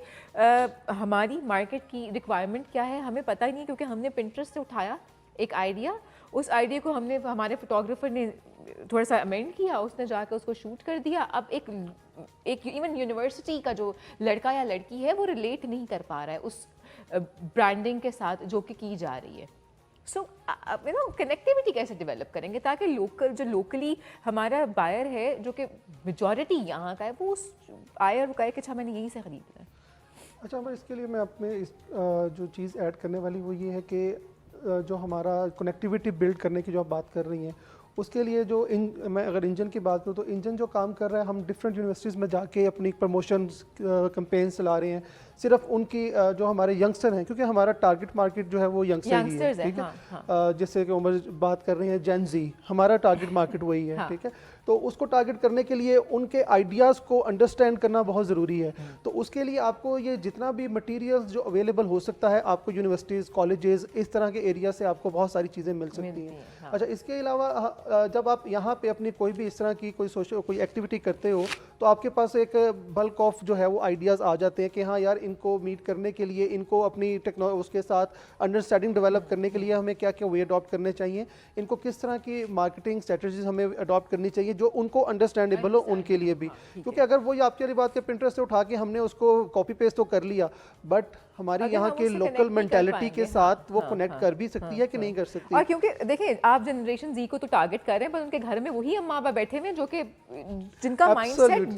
हमारी मार्केट की रिक्वायरमेंट क्या है हमें पता ही नहीं, क्योंकि हमने पिंटरेस्ट से उठाया एक आइडिया, उस आइडिया को हमारे फोटोग्राफर ने थोड़ा सा अमेंड किया, उसने जाकर उसको शूट कर दिया। अब एक इवन यूनिवर्सिटी का जो लड़का या लड़की है वो रिलेट नहीं कर पा रहा है उस ब्रांडिंग के साथ जो कि की जा रही है। सो कनेक्टिविटी कैसे डेवलप करेंगे ताकि लोकली हमारा बायर है, जो कि मेजॉरिटी यहाँ का है, वो उस आए और वो कहे कि अच्छा मैंने यहीं से खरीदना है। अच्छा, मैं इसके लिए मैं अपने जो चीज़ ऐड करने वाली वो ये है कि जो हमारा कनेक्टिविटी बिल्ड करने की जो आप बात कर रही हैं, उसके लिए मैं अगर इंजन की बात करूँ तो इंजन जो काम कर रहा है, हम डिफरेंट यूनिवर्सिटीज़ में जाके अपनी प्रमोशन कैंपेन्स चला रहे हैं, सिर्फ उनकी जो हमारे यंगस्टर हैं, क्योंकि हमारा टारगेट मार्केट जो है वो यंगस्टर ही है, ठीक है। जैसे कि उमर बात कर रही हैं जेन ज़ी, हमारा टारगेट मार्केट वही है, ठीक है। तो उसको टारगेट करने के लिए उनके आइडियाज़ को अंडरस्टैंड करना बहुत ज़रूरी है। तो उसके लिए आपको ये जितना भी मटीरियल्स जो अवेलेबल हो सकता है, आपको यूनिवर्सिटीज़, कॉलेजेस, इस तरह के एरिया से आपको बहुत सारी चीज़ें मिल सकती हैं। अच्छा, इसके अलावा जब आप यहाँ पे अपनी कोई भी इस तरह की कोई एक्टिविटी करते हो, तो आपके पास एक बल्क ऑफ जो है वो आइडियाज़ आ जाते हैं कि हाँ यार, इनको मीट करने के लिए, इनको अपनी टेक्नोलॉजी उसके साथ अंडरस्टैंडिंग डेवलप करने के लिए हमें क्या क्या वे अडॉप्ट करने चाहिए, इनको किस तरह की मार्केटिंग स्ट्रेटजीज हमें अडॉप्ट करनी चाहिए जो उनको अंडरस्टैंडेबल हो उनके लिए भी। क्योंकि अगर वो आपकी वाली बात के पिंटरेस्ट से उठा के हमने उसको कॉपी पेस्ट तो कर लिया, बट हमारी यहाँ के लोकल मेंटालिटी के साथ वो कनेक्ट कर भी सकती है कि नहीं कर सकती। और क्योंकि देखिए, आप जनरेशन जी को तो टारगेट कर रहे हैं, पर उनके घर में वही अम्मा बाबा बैठे हुए हैं जो कि जिनका माइंडसेट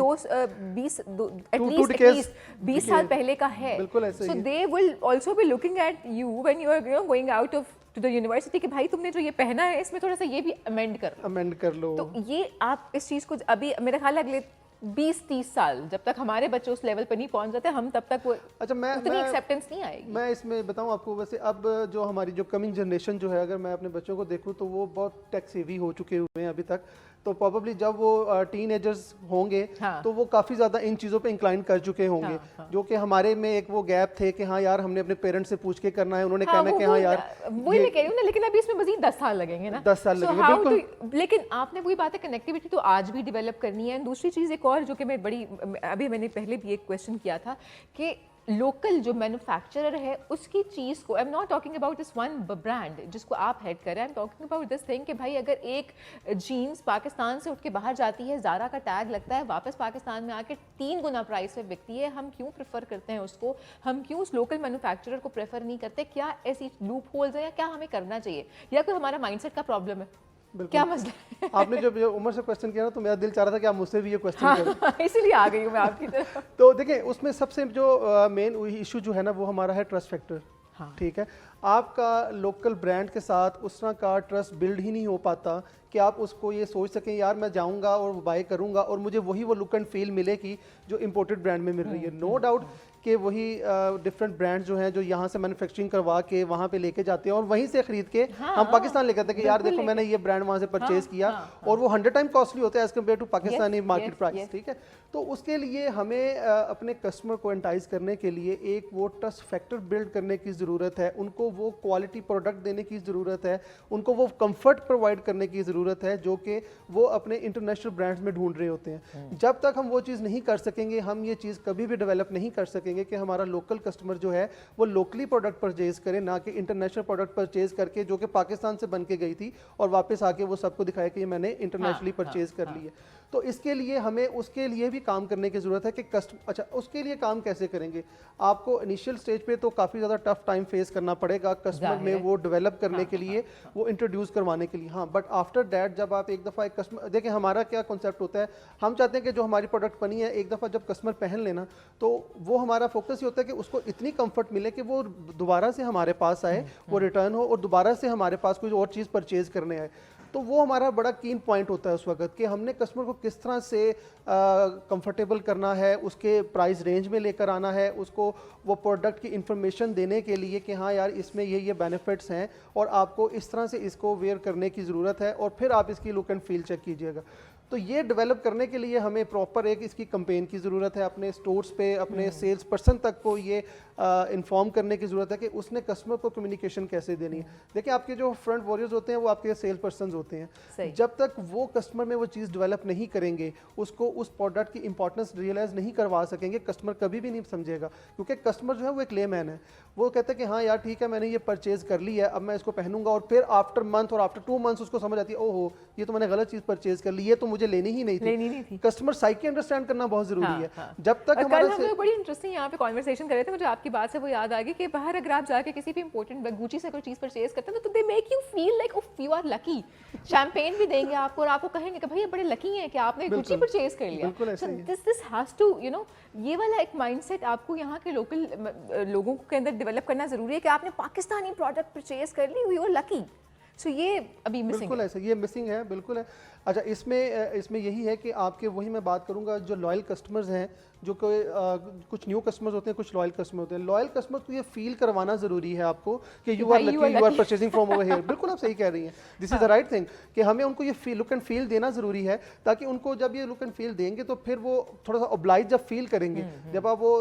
20 साल पहले का है। So they will also be looking at you when you are going out of to the university कि भाई तुमने जो ये पहना है इसमें थोड़ा सा ये भी अमेंड कर लो। तो ये आप इस चीज़ को अभी मेरे ख्याल है अगले 20-30 साल जब तक हमारे बच्चे उस लेवल पर नहीं पहुंच जाते, हम तब तक वो उतनी एक्सेप्टेंस नहीं आएगी। मैं इसमें बताऊं आपको, वैसे अब जो हमारी जो कमिंग जनरेशन जो है, अगर मैं अपने बच्चों को देखूं तो वो बहुत टेक सेवी हो चुके हुए हैं अभी तक। तो प्रोबेबली जब वो टीनेजर्स होंगे तो वो काफ़ी ज़्यादा इन चीज़ों पे इंक्लाइन कर चुके होंगे, जो कि हमारे में एक वो गैप थे कि हाँ यार हमने अपने पेरेंट्स से पूछ के करना है, उन्होंने कहना कि हाँ यार वही मैं कह रही हूँ ना, लेकिन अभी इसमें मजीद 10 साल लगेंगे ना, 10 साल लगेंगे बिल्कुल। लेकिन आपने वही बात है, कनेक्टिविटी तो आज भी डेवलप करनी है। दूसरी चीज़ एक और जो कि मैं बड़ी, अभी मैंने पहले भी एक क्वेश्चन किया था कि लोकल जो मैन्युफैक्चरर है उसकी चीज़ को, I am not talking about this one brand जिसको आप हेड कर रहे हैं, I am talking about this thing कि भाई अगर एक जीन्स पाकिस्तान से उठ के बाहर जाती है, ज़ारा का टैग लगता है, वापस पाकिस्तान में आके 3 गुना प्राइस पे बिकती है, हम क्यों प्रेफर करते हैं उसको? हम क्यों उस लोकल मैन्युफैक्चरर को प्रेफर नहीं करते? क्या ऐसी लूप होल्स है या क्या हमें करना चाहिए, या कोई हमारा माइंडसेट का प्रॉब्लम है? क्या मसला है? आपने जब ये उमर से क्वेश्चन किया ना तो मेरा दिल चाह रहा था कि आप मुझसे भी ये क्वेश्चन करें, इसीलिए आ गई हूँ मैं आपकी तरफ। तो देखिए उसमें सबसे जो मेन इशू जो है ना वो हमारा है ट्रस्ट फैक्टर। ठीक है, आपका लोकल ब्रांड के साथ उस तरह का ट्रस्ट बिल्ड ही नहीं हो पाता कि आप उसको ये सोच सकें यार मैं जाऊंगा और बाय करूंगा और मुझे वही वो लुक एंड फील मिलेगी जो इंपोर्टेड ब्रांड में मिल रही है। नो डाउट कि वही डिफरेंट ब्रांड जो हैं जो यहाँ से मैन्युफैक्चरिंग करवा के वहाँ पे लेके जाते हैं और वहीं से खरीद के हम पाकिस्तान लेके आते हैं कि यार देखो मैंने ये ब्रांड वहाँ से परचेज किया और वो 100 टाइम कॉस्टली होता है as compare to Pakistani market price. ठीक है, तो उसके लिए हमें अपने कस्टमर को एंटाइज करने के लिए एक वो ट्रस्ट फैक्टर बिल्ड करने की ज़रूरत है, उनको वो क्वालिटी प्रोडक्ट देने की ज़रूरत है, उनको वो कंफर्ट प्रोवाइड करने की ज़रूरत है जो कि वो अपने इंटरनेशनल ब्रांड्स में ढूंढ रहे होते हैं। जब तक हम वो चीज़ नहीं कर सकेंगे हम ये चीज़ कभी भी डेवलप नहीं कर सकेंगे कि हमारा लोकल कस्टमर जो है वो लोकली प्रोडक्ट परचेज करे, ना कि इंटरनेशनल प्रोडक्ट परचेज करके जो कि पाकिस्तान से बन के गई थी और वापस आके वो सबको दिखाया कि ये मैंने इंटरनेशनली परचेज कर ली है। तो इसके लिए हमें उसके लिए भी काम करने की ज़रूरत है कि अच्छा उसके लिए काम कैसे करेंगे? आपको इनिशियल स्टेज पे तो काफ़ी ज़्यादा टफ टाइम फेस करना पड़ेगा कस्टमर में वो डेवलप करने के लिए, वो इंट्रोड्यूस करवाने के लिए। हाँ, बट आफ्टर दैट जब आप एक दफ़ा एक कस्टमर, देखिए हमारा क्या कॉन्सेप्ट होता है, हम चाहते हैं कि जो हमारी प्रोडक्ट बनी है एक दफ़ा जब कस्टमर पहन लेना तो वो हमारा फोकस ये होता है कि उसको इतनी कंफर्ट मिले कि वो दोबारा से हमारे पास आए, वो रिटर्न हो और दोबारा से हमारे पास कोई और चीज़ परचेज करने आए। तो वो हमारा बड़ा कीन पॉइंट होता है उस वक्त कि हमने कस्टमर को किस तरह से कंफर्टेबल करना है, उसके प्राइस रेंज में लेकर आना है, उसको वो प्रोडक्ट की इंफॉर्मेशन देने के लिए कि हाँ यार इसमें ये बेनिफिट्स हैं और आपको इस तरह से इसको वेयर करने की ज़रूरत है और फिर आप इसकी लुक एंड फील चेक कीजिएगा। तो ये डेवलप करने के लिए हमें प्रॉपर एक इसकी कंपेन की ज़रूरत है, अपने स्टोर्स पे अपने सेल्स पर्सन तक को ये इन्फॉर्म करने की ज़रूरत है कि उसने कस्टमर को कम्युनिकेशन कैसे देनी है। देखिए आपके जो फ्रंट वॉरियर्स होते हैं वो आपके सेल्स पर्सन होते हैं, जब तक वो कस्टमर में वो चीज़ डेवलप नहीं करेंगे, उसको उस प्रोडक्ट की इंपॉर्टेंस रियलाइज़ नहीं करवा सकेंगे, कस्टमर कभी भी नहीं समझेगा। क्योंकि कस्टमर जो है वो एक लेमैन है, वो कहते हैं कि हाँ यार ठीक है मैंने ये परचेज कर ली है, अब मैं इसको पहनूंगा, और फिर आफ्टर मंथ और आफ्टर 2 मंथ्स उसको समझ आती है ओहो ये तो मैंने गलत चीज़ परचेज कर ली, ये तो मुझे लेनी ही नहीं थी। कस्टमर साइकी अंडरस्टैंड करना बहुत ज़रूरी है। जब तक हमारा कल हम लोग बड़ी इंटरेस्टिंग यहाँ पे कॉन्वर्सेशन कर रहे थे, मुझे आपकी बात से वो याद आ गई कि बाहर अगर आप जाके किसी भी इंपॉर्टेंट गुची से कोई चीज़ परचेज करते हैं तो they make you feel like oh you are lucky, champagne भी देंगे आपको और आपको कहेंगे कि भाई ये बड़े लकी हैं कि आपने गुची परचेज कर लिया। So this has to you know, ये वाला एक माइंडसेट आपको यहाँ के लोकल लोगों के अंदर डेवलप करना ज़रूरी है कि आपने पाकिस्तानी प्रोडक्ट परचेज कर ली, यू आर लकी। सो ये अभी मिसिंग बिल्कुल ऐसा, ये मिसिंग है, बिल्कुल है। अच्छा इसमें यही है कि आपके वही मैं बात करूंगा जो लॉयल कस्टमर्स हैं, जो कोई कुछ न्यू कस्टमर्स होते हैं, कुछ लॉयल कस्टमर होते हैं। लॉयल कस्टमर्स को ये फील करवाना ज़रूरी है आपको कि you are lucky, you are purchasing from over here. बिल्कुल आप सही कह रही हैं, this is the right thing कि हमें उनको ये लुक एंड फील देना ज़रूरी है, ताकि उनको जब ये लुक एंड फील देंगे तो फिर वो थोड़ा सा ऑब्लाइज जब फील करेंगे, जब आप वो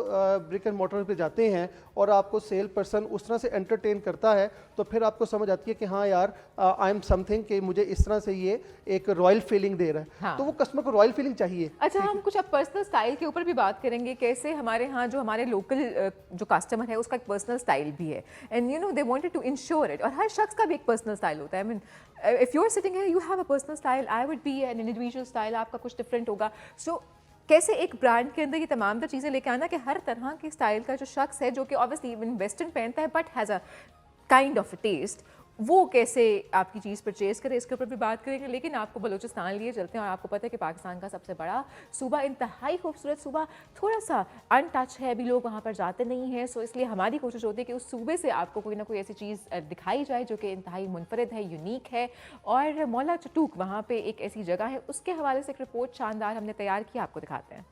ब्रिक एंड मोटर पे जाते हैं और आपको सेल पर्सन उस तरह से एंटरटेन करता है तो फिर आपको समझ आती है कि हाँ यार आई एम समथिंग, कि मुझे इस तरह से ये एक रॉयल फीलिंग दे रहा है। हाँ। तो वो कस्टमर को रॉयल फीलिंग चाहिए। अच्छा, हम कुछ अब पर्सनल स्टाइल के ऊपर भी बात करेंगे, कैसे हमारे यहाँ जो हमारे लोकल जो कस्टमर है उसका एक पर्सनल स्टाइल भी है, and you know they wanted to ensure it, और हर शख्स का भी एक पर्सनल स्टाइल होता है। I mean if you are sitting here you have a personal style, I would be an individual style, आपका कुछ डिफरेंट होगा। सो कैसे एक ब्रांड के अंदर ये तमाम चीज़ें लेके आना कि हर तरह के स्टाइल का जो शख्स है, जो कि ऑब्वियसली इवन वेस्टर्न पहनता है but has a kind of a taste, वो कैसे आपकी चीज़ परचेज़ करे, इसके ऊपर भी बात करेंगे। लेकिन आपको बलूचिस्तान लिए चलते हैं, और आपको पता है कि पाकिस्तान का सबसे बड़ा सूबा, इंतहाई खूबसूरत सूबा, थोड़ा सा अनटच है, अभी लोग वहाँ पर जाते नहीं हैं। सो इसलिए हमारी कोशिश होती है कि उस सूबे से आपको कोई ना कोई ऐसी चीज़ दिखाई जाए जो कि इंतहाई मुनफरद है, यूनिक है। और मौला चटूक वहाँ पर एक ऐसी जगह है, उसके हवाले से एक रिपोर्ट शानदार हमने तैयार की, आपको दिखाते हैं।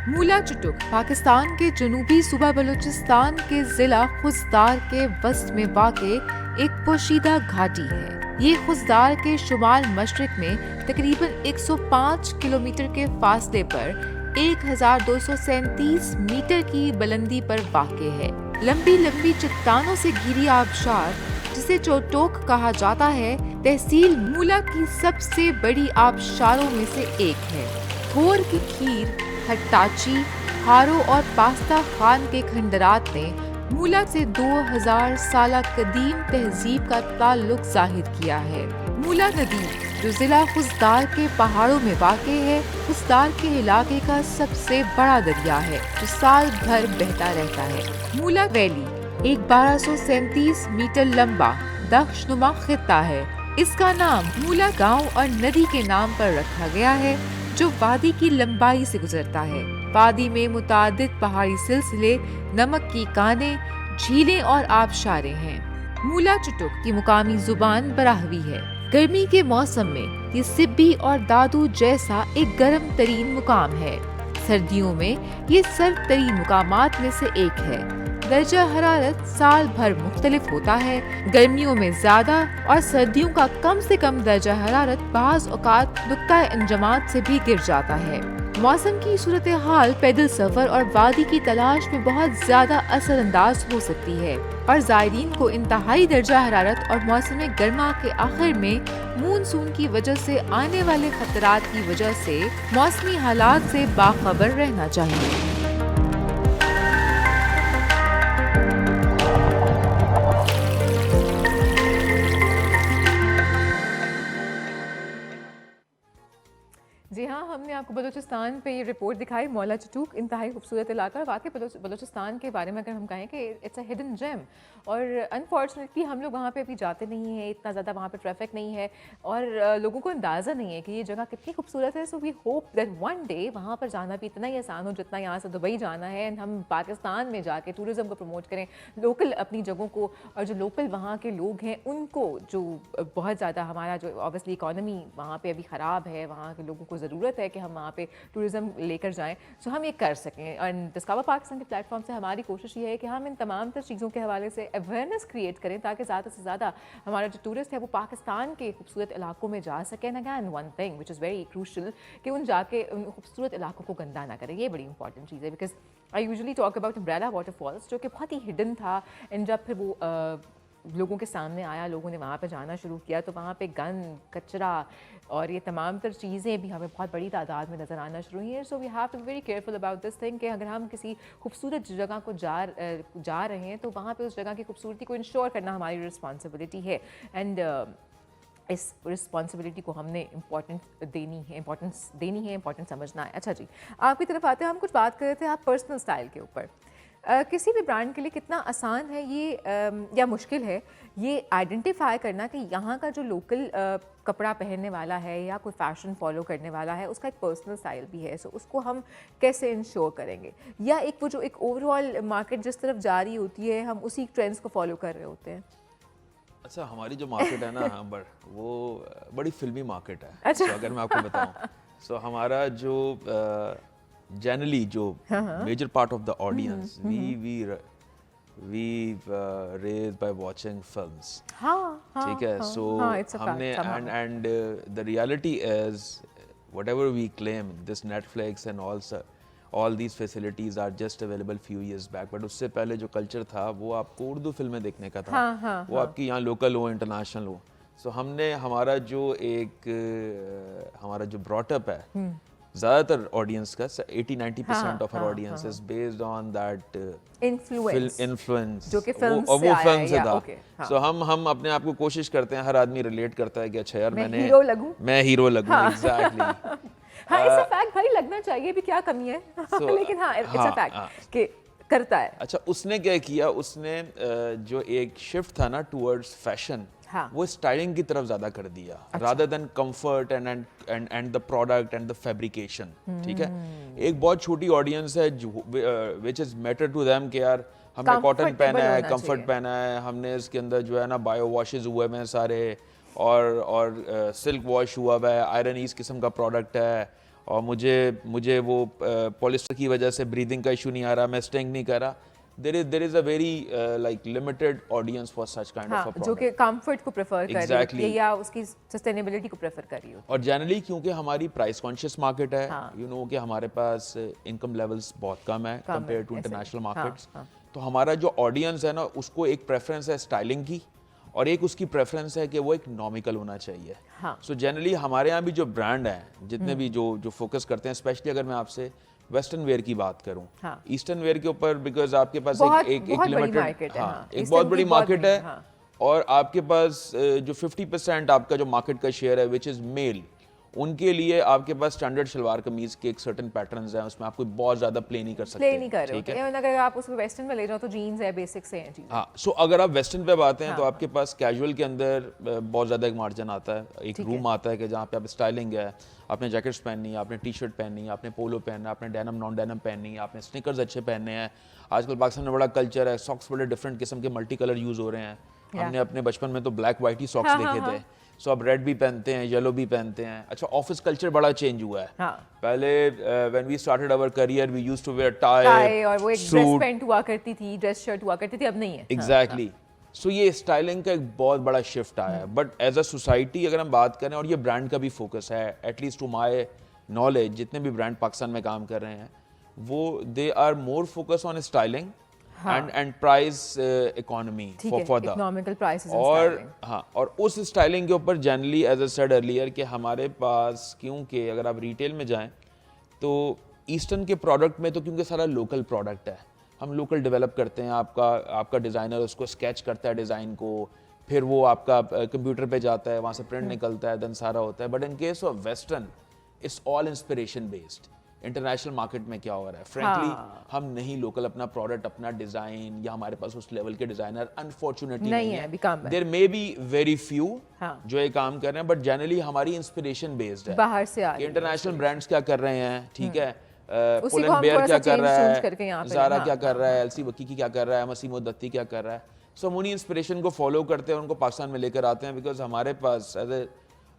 मूला चुटुक पाकिस्तान के जनूबी सूबा बलूचिस्तान के जिला खुजदार के वस्त में वाक़े एक पोशीदा घाटी है। ये खुजदार के शुमाल मशरिक में तकरीबन 105 किलोमीटर के फासले पर 1237 मीटर की बुलंदी पर वाक़े है। लंबी लंबी चट्टानों से घिरी आबशार जिसे चोटोक कहा जाता है, तहसील मूला की सबसे बड़ी आबशारों में से एक है। थोर की खीर, हट्टाची, हारो और पास्ता खान के खंडरात ने मूला से 2000 साल कदीम तहजीब का ताल्लुक जाहिर किया है। मूला नदी जो जिला खुजदार के पहाड़ों में वाक़े है, खुजदार के इलाके का सबसे बड़ा दरिया है जो साल भर बहता रहता है। मूला वैली एक 1237 मीटर लंबा दक्षनुमा खित्ता है। इसका नाम मूला गांव और नदी के नाम पर रखा गया है जो वादी की लंबाई से गुजरता है। वादी में मुतादिद पहाड़ी सिलसिले, नमक की कानें, झीलें और आबशारें हैं। मूला चुटुक की मुकामी जुबान बराहवी है। गर्मी के मौसम में ये सिब्बी और दादू जैसा एक गर्म तरीन मुकाम है। सर्दियों में ये सर्द तरीन मुकामात में से एक है। दर्जा हरारत साल भर मुख्तलिफ होता है। गर्मियों में ज्यादा और सर्दियों का कम से कम दर्जा हरारत बाज़ औक़ात नुक्ता इंजमात से भी गिर जाता है। मौसम की सूरत हाल पैदल सफर और वादी की तलाश में बहुत ज्यादा असरअंदाज हो सकती है और ज़ायरीन को इंतहाई दर्जा हरारत और मौसम गर्मा के आखिर में मानसून की वजह से आने वाले खतरात की वजह से मौसमी हालात से बाखबर रहना चाहिए। जी हाँ, हमने आपको बलूचिस्तान पे ये रिपोर्ट दिखाई। मौला चुटुक इंतहाई खूबसूरत इलाका। वाकई बलूचिस्तान के बारे में अगर हम कहें कि इट्स अ हिडन जेम, और अनफॉर्चुनेटली हम लोग वहाँ पे अभी जाते नहीं हैं, इतना ज़्यादा वहाँ पे ट्रैफिक नहीं है और लोगों को अंदाज़ा नहीं है कि ये जगह कितनी खूबसूरत है। So we hope that one day वहाँ पर जाना भी इतना ही आसान हो जितना यहाँ से दुबई जाना है, एंड हम पाकिस्तान में जाके टूरिज़म को प्रमोट करें, लोकल अपनी जगहों को, और जो लोकल वहाँ के लोग हैं उनको, जो बहुत ज़्यादा हमारा जो ऑब्वियसली इकॉनमी वहाँ पे अभी ख़राब है, वहाँ के लोगों को ज़रूरत है कि हम वहाँ पे टूरिज़्म लेकर जाएं, सो हम ये कर सकें। एंड डिस्कवर पाकिस्तान के प्लेटफॉर्म से हमारी कोशिश ये है कि हम इन तमाम तर चीज़ों के हवाले से अवेयरनेस क्रिएट करें ताकि ज़्यादा से ज़्यादा हमारा जो टूरिस्ट है वो पाकिस्तान के खूबसूरत इलाकों में जा सकें। Again one thing which is very crucial कि उन जाके उन खूबसूरत इलाकों को गंदा ना करें। ये बड़ी इंपॉर्टेंट चीज़ है, because I usually talk about umbrella waterfalls जो कि बहुत ही हिडन था, एंड जब फिर वो लोगों के सामने आया, लोगों ने वहाँ पे जाना शुरू किया, तो वहाँ पे गंद, कचरा और ये तमाम तर चीज़ें भी हमें बहुत बड़ी तादाद में नज़र आना शुरू हुई हैं। So we have to be very careful about this thing कि अगर हम किसी खूबसूरत जगह को जा रहे हैं तो वहाँ पे उस जगह की खूबसूरती को इंश्योर करना हमारी रिस्पॉन्सिबिलिटी है, एंड इस रिस्पॉन्सिबिलिटी को हमने इम्पोर्टेंस देनी है, इम्पोर्टेंट समझना है। अच्छा जी, आपकी तरफ आते हैं। हम कुछ बात कर रहे थे आप पर्सनल स्टाइल के ऊपर। किसी भी ब्रांड के लिए कितना आसान है ये या मुश्किल है ये आइडेंटिफाई करना कि यहाँ का जो लोकल कपड़ा पहनने वाला है या कोई फैशन फॉलो करने वाला है उसका एक पर्सनल स्टाइल भी है, सो उसको हम कैसे इंश्योर करेंगे, या एक वो जो एक ओवरऑल मार्केट जिस तरफ जा रही होती है हम उसी ट्रेंड्स को फॉलो कर रहे होते हैं। अच्छा, हमारी जो मार्केट है ना हमबर, वो बड़ी फिल्मी मार्केट है। अच्छा। so, अगर मैं आपको बताऊं, सो हमारा जो जनरली जो major part of the audience we raise by watching films. ठीक है, सो हमने and the reality is whatever we claim this Netflix and all these facilities are just available few years back, but उससे पहले जो culture था वो आपको उर्दू फिल्में देखने का था। वो आपकी यहाँ लोकल हो, इंटरनेशनल हो। सो हमने हमारा जो ब्रॉटअप है, ज़्यादातर ऑडियंस का 80-90% of our audience is based on that influence जो कि फिल्म से था। सो हम अपने आप को कोशिश करते हैं, हर आदमी रिलेट करता है कि अच्छा यार मैं हीरो लगूं। एग्जैक्टली। हाँ, इट्स अ फैक्ट भाई, लगना चाहिए भी, क्या कमी है। लेकिन हाँ, इट्स अ फैक्ट कि करता है। अच्छा, उसने क्या किया, उसने जो एक शिफ्ट था ना टुवर्ड्स फैशन, वो स्टाइलिंग की तरफ ज्यादा कर दिया, rather than comfort and the product and the fabrication. ठीक है, एक बहुत छोटी ऑडियंस है which is matter to them कि यार हमने कॉटन पहना है, कंफर्ट पहना है, हमने इसके अंदर जो है ना बायो वॉशेज हुए हैं सारे, और सिल्क वॉश हुआ है, आयरन इस किस्म का प्रोडक्ट है, और मुझे वो पॉलिस्टर की वजह से ब्रीदिंग का इशू नहीं आ रहा, मैं स्टिंग नहीं कर रहा। there is a very like limited audience for such kind of a product, जो कि कंफर्ट को प्रेफर कर रही Exactly. है या उसकी सस्टेनेबिलिटी को प्रेफर कर रही हो। और जनरली क्योंकि हमारी प्राइस कॉन्शियस मार्केट है, हाँ। यू नो कि हमारे पास इनकम लेवल्स बहुत कम है कम है, कंपेयर टू ऐसे। इंटरनेशनल हाँ, मार्केट्स। हाँ। तो हमारा जो ऑडियंस है ना, उसको एक प्रेफरेंस है स्टाइलिंग की और एक उसकी प्रेफरेंस है कि वो इकोनॉमिकल होना चाहिए। हाँ। सो जनरली हमारे यहाँ भी जो ब्रांड हैं, जितने भी जो फोकस करते हैं, स्पेशली अगर मैं आपसे वेस्टर्न वेयर की बात करूं, हाँ। ईस्टर्न वेयर के ऊपर बिकॉज आपके पास बहुत एक बड़ी लिमिटेड, market है, हाँ। एक Eastern बहुत की बड़ी बहुत मार्केट बड़ी, है, हाँ। और आपके पास जो 50% आपका जो मार्केट का शेयर है विच इज़ मेल, उनके लिए आपके पास स्टैंडर्ड शलवार कमीज के एक सर्टेन पैटर्न्स हैं, उसमें आप कोई बहुत ज़्यादा प्ले नहीं कर सकते। प्ले नहीं कर रहे ठीक हो। है। Even अगर आप उसको वेस्टर्न में ले जाओ तो जीन्स है, बेसिक्स हैं चीज़ें। हाँ, सो अगर आप वेस्टर्न पे आते हैं तो हाँ। आपके पास कैजुअल के अंदर बहुत ज़्यादा एक मार्जिन आता है, एक ठीक रूम आता है कि जहाँ पे आप स्टाइलिंग है, आपने जैकेट्स पहननी है, आपने टी शर्ट पहननी है, आपने पोलो पहनना है, आपने डेनम नॉन डेनम पहननी है, आपने स्निकर्स अच्छे पहनने हैं। आजकल पाकिस्तान में बड़ा कल्चर है, सॉक्स बड़े डिफरेंट किस्म के मल्टी कलर यूज़ हो रहे हैं। हमने अपने बचपन में तो ब्लैक वाइट ही सॉक्स हाँ, देखे हाँ, थे, सो अब रेड भी पहनते हैं, येलो भी पहनते हैं। अच्छा, ऑफिस कल्चर बड़ा चेंज हुआ है। हाँ। पहले when we started our career we used to wear tie tie और वो एक ड्रेस पैंट हुआ करती थी, ड्रेस शर्ट हुआ करती थी, अब नहीं है। एग्जैक्टली। सो ये स्टाइलिंग का एक बहुत बड़ा शिफ्ट आया है, बट एज अ सोसाइटी अगर हम बात करें, और ये ब्रांड का भी फोकस है, एटलीस्ट टू माय नॉलेज, जितने भी ब्रांड पाकिस्तान में काम कर रहे हैं वो they are more focus on styling and price economy ठीक है, फॉर द इकोनॉमिकल प्राइसेस और हाँ, और उस स्टाइलिंग के ऊपर generally as I said earlier कि हमारे पास, क्योंकि अगर आप रिटेल में जाएं तो ईस्टर्न के प्रोडक्ट में तो क्योंकि सारा लोकल प्रोडक्ट है, हम लोकल डेवलप करते हैं, आपका डिज़ाइनर उसको स्केच करता है डिज़ाइन को, फिर वो आपका कंप्यूटर पे जाता है, वहाँ से प्रिंट निकलता है, देन सारा होता है। But in case of western it's all inspiration based. International market में क्या हो रहा है, फ्रेंकली हम नहीं लोकल अपना प्रोडक्ट, अपना डिजाइन, या हमारे पास उस लेवल के डिजाइनर अनफॉर्चुनेटली नहीं है, अभी कम है। There may be very few हाँ। जो ये काम कर रहे हैं, बट जनरली हमारी इंस्पिरेशन बेस्ड है, बाहर से आ रही है। इंटरनेशनल ब्रांड्स क्या कर रहे हैं, ठीक है, उसी को पुल हम बेयर थोड़ा क्या सा कर रहा change करके यहाँ है, पे, ज़ारा हाँ, क्या कर रहा है, एलसी वकीकी क्या कर रहा है, मसीमो दत्ती क्या कर रहा है। सो हम उन्हीं इंस्पिरेशन को फॉलो करते हैं, उनको पाकिस्तान में लेकर आते हैं, बिकॉज हमारे पास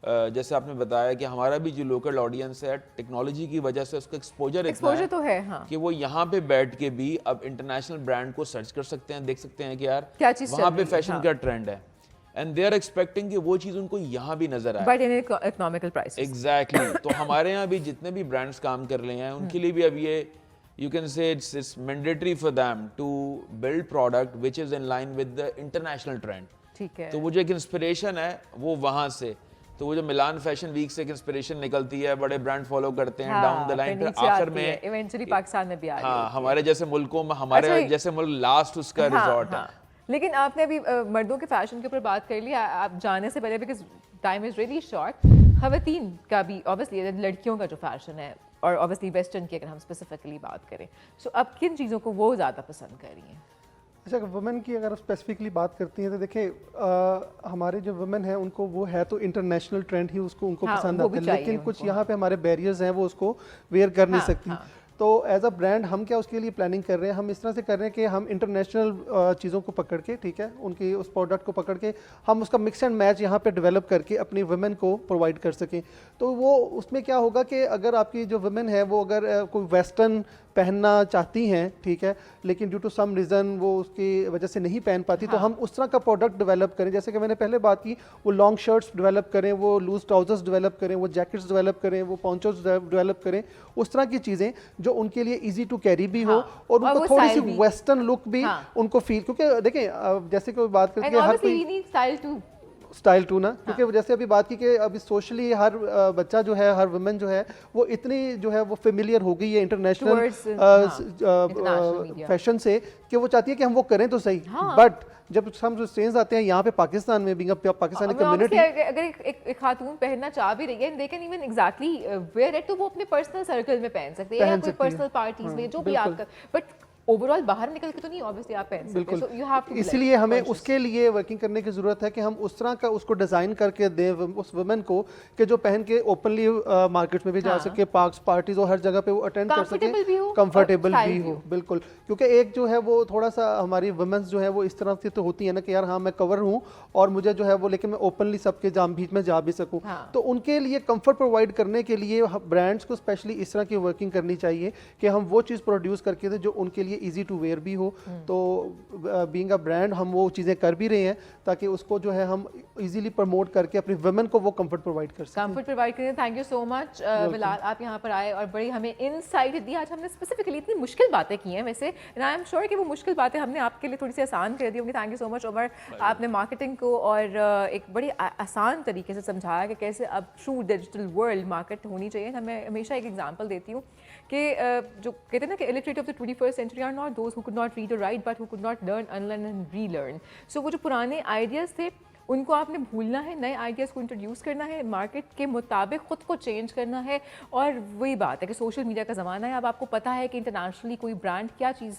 जैसे आपने बताया कि हमारा भी जो लोकल ऑडियंस है, टेक्नोलॉजी की वजह से उसका एक्सपोजर तो है, हाँ। कि वो यहाँ पे बैठ के भी अब इंटरनेशनल ब्रांड को सर्च कर सकते हैं, देख सकते हैं कि यार क्या चीज़ वहाँ चल पे रही है, फैशन हाँ। का ट्रेंड है, एंड दे आर एक्सपेक्टिंग कि वो चीज़ उनको यहाँ भी नजर आए। But in economical prices. Exactly. तो हमारे यहाँ भी जितने भी ब्रांड्स काम कर रहे हैं उनके लिए भी अब ये you can say it's mandatory for them to build product which is in line with the international trend. ठीक है। तो वो जो एक इंस्पिरेशन है वो वहाँ से, तो वो जो मिलान फैशन वीक से एक इंस्पिरेशन निकलती है, बड़े ब्रांड फॉलो करते हैं, डाउन द लाइन फिर आखिर में इवेंचुअली पाकिस्तान में भी आ रही है। हाँ, हमारे जैसे मुल्कों में, हमारे अच्छा, जैसे मुल्क लास्ट उसका रिजॉर्ट है। लेकिन आपने अभी मर्दों के फैशन के ऊपर बात कर ली, आप जाने से पहले, because time is really short, खवातीन का भी ऑब्वियसली, लड़कियों का जो फैशन है, और ऑब्वियसली वेस्टर्न की अगर हम स्पेसिफिकली बात करें, सो अब किन चीज़ों को वो ज़्यादा पसंद कर रही हैं? अच्छा, वुमेन की अगर स्पेसिफिकली बात करती हैं तो देखिए हमारे जो वुमेन हैं उनको वो है तो इंटरनेशनल ट्रेंड ही उनको हाँ, पसंद वो आता भी है, चाहिए लेकिन उनको, कुछ यहाँ पे हमारे बैरियर्स हैं, वो उसको वेयर कर नहीं हाँ, सकती। हाँ। तो एज अ ब्रांड हम क्या उसके लिए प्लानिंग कर रहे हैं, हम इस तरह से कर रहे हैं कि हम इंटरनेशनल चीज़ों को पकड़ के, ठीक है, उनकी उस प्रोडक्ट को पकड़ के हम उसका मिक्स एंड मैच यहाँ पे डेवलप करके अपनी वुमेन को प्रोवाइड कर सकें। तो वो उसमें क्या होगा कि अगर आपकी जो वुमेन है वो अगर कोई वेस्टर्न पहनना चाहती हैं, ठीक है, लेकिन ड्यू टू सम रीज़न वो उसकी वजह से नहीं पहन पाती, तो हम उस तरह का प्रोडक्ट डेवलप करें, जैसे कि मैंने पहले बात की, वो लॉन्ग शर्ट्स डेवलप करें, वो लूज ट्राउजर्स डेवलप करें, वो जैकेट्स डेवलप करें, वो पॉन्चोस डेवलप करें, उस तरह की चीज़ें जो उनके लिए इजी टू कैरी भी हो और उनको थोड़ी सी वेस्टर्न लुक भी उनको फील, क्योंकि देखें जैसे कोई बात करती है हर कोई स्टाइल टू ना, क्योंकि जैसे अभी बात की कि अभी सोशली हर बच्चा जो है, हर वुमेन जो है वो इतनी जो है वो फेमिलियर हो गई है इंटरनेशनल फैशन से कि वो चाहती है कि हम वो करें तो सही, बट जब हम चेंज आते हैं यहाँ पे पाकिस्तान में, बीइंग पाकिस्तानी कम्युनिटी, अगर एक खातून पहनना चाह भी रही है, they can even exactly wear it, तो वो अपने पर्सनल सर्कल में पहन सकते हैं या कोई पर्सनल पार्टीज में, जो भी आपका, बट ओवरऑल बाहर निकल के तो नहीं ऑब्वियसली आप पहन सकते, बिल्कुल। so you have to be इसलिए like हमें conscious. उसके लिए वर्किंग करने की ज़रूरत है कि हम उस तरह का उसको डिज़ाइन करके दें उस वुमेन को कि जो पहन के ओपनली मार्केट में भी जा हाँ। सके, पार्क्स पार्टीज और हर जगह पे वो अटेंड कर सके, Comfortable भी हो और कंफर्टेबल style भी भी हो। हो। बिल्कुल, क्योंकि एक जो है वो थोड़ा सा हमारी वुमेन्स जो है वो इस तरह से तो होती है ना कि यार हाँ मैं कवर हूँ और मुझे जो है वो, लेकिन मैं ओपनली सबके जाम बीच में जा भी सकूँ। हाँ। तो उनके लिए कंफर्ट प्रोवाइड करने के लिए ब्रांड्स को स्पेशली इस तरह की वर्किंग करनी चाहिए कि हम वो चीज़ प्रोड्यूस करके दें जो उनके लिए इजी टू वेयर भी हो। तो बीइंग अ ब्रांड हम वो चीज़ें कर भी रहे हैं ताकि उसको जो है हम इजीली प्रमोट करके अपनी वुमेन को वो कंफर्ट प्रोवाइड कर सकें। कंफर्ट प्रोवाइड करें। Thank you so much Bilal, आप यहाँ पर आए और बड़ी हमें इनसाइट दी। आज हमने स्पेसिफिकली इतनी मुश्किल बातें की हैं वैसे, एंड आई एम श्योर कि वो मुश्किल बातें हमने आपके लिए थोड़ी सी आसान कर दी होंगी। Thank you so much Umar, आपने मार्केटिंग को और एक बड़ी आसान तरीके से समझाया कि कैसे अब ट्रू डिजिटल वर्ल्ड मार्केट होनी चाहिए। मैं हमेशा एक एग्जांपल देती हूँ कि जो कहते हैं ना कि illiterate of the 21st century are not those who could not read or write but who could not learn, unlearn and relearn. So वो जो पुराने आइडियाज़ थे उनको आपने भूलना है, नए आइडियाज़ को इंट्रोड्यूस करना है, मार्केट के मुताबिक ख़ुद को चेंज करना है। और वही बात है कि सोशल मीडिया का ज़माना है, अब आपको पता है कि इंटरनेशनली कोई ब्रांड क्या चीज़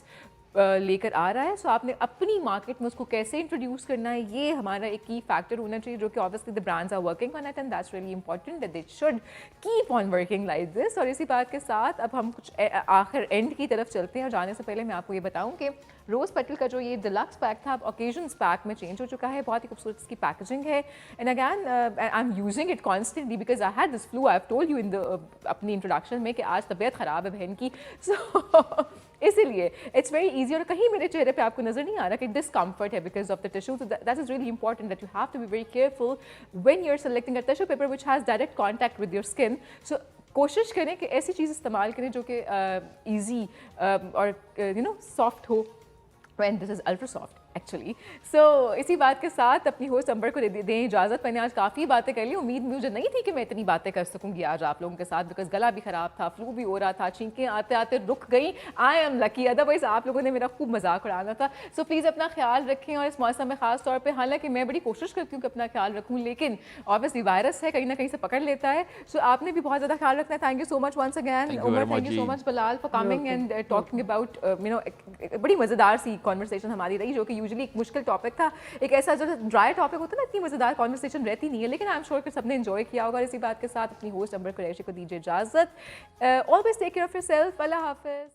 लेकर आ रहा है, सो आपने अपनी मार्केट में उसको कैसे इंट्रोड्यूस करना है, ये हमारा एक की फैक्टर होना चाहिए, जो कि obviously the brands are working on it and that's really important that they should keep on working like this. और इसी बात के साथ अब हम कुछ आखिर एंड की तरफ चलते हैं और जाने से पहले मैं आपको ये बताऊं कि रोज़ पेटल का जो ये डिलक्स पैक था अब ओकेजन्स पैक में चेंज हो चुका है। बहुत ही खूबसूरत इसकी पैकेजिंग है and again I am using it constantly because I had this flu, I have told you in the अपनी इंट्रोडक्शन में कि आज तबीयत ख़राब है बहन की, सो इसीलिए इट्स वेरी ईजी। और कहीं मेरे चेहरे पे आपको नजर नहीं आ रहा कि डिस्कम्फर्ट है because of the tissue, so that is really important that you have to be very careful when you're selecting a tissue paper which has direct contact with your skin. So कोशिश करें कि ऐसी चीज़ इस्तेमाल करें जो कि easy और you know soft हो, and this is ultra soft actually. So इसी बात के साथ अपनी होस्ट अंबर को दें इजाज़त। मैंने आज काफ़ी बातें कर ली, उम्मीद मुझे नहीं थी कि मैं इतनी बातें कर सकूंगी आज आप लोगों के साथ, बिकॉज गला भी ख़राब था, फ्लू भी हो रहा था, छींकें आते आते रुक गई। आई एम लकी, अदरवाइज़ आप लोगों ने मेरा खूब मजाक उड़ाना था। सो प्लीज़ अपना ख्याल रखें और इस मौसम में ख़ास तौर पर, हालांकि मैं बड़ी कोशिश करती हूँ कि अपना ख्याल रखूँ, लेकिन ऑब्वियसली वायरस है, कहीं ना कहीं से पकड़ लेता है। सो आपने भी बहुत ज़्यादा ख्याल रखना है। Thank you so much once again Umar, thank you so much Bilal for coming and talking about you know, बड़ी मज़ेदार सी कॉन्वर्सेशन हमारी रही, जो कि यूजुअली एक मुश्किल टॉपिक था, एक ऐसा जो ड्राई टॉपिक होता है ना, इतनी मजेदार कॉन्वर्सेशन रहती नहीं है, लेकिन आई एम श्योर कि सबने एंजॉय किया होगा। इसी बात के साथ अपनी होस्ट अंबर कुरैशी को दीजिए इजाजत। Always take care of yourself. अल्लाह हाफिज।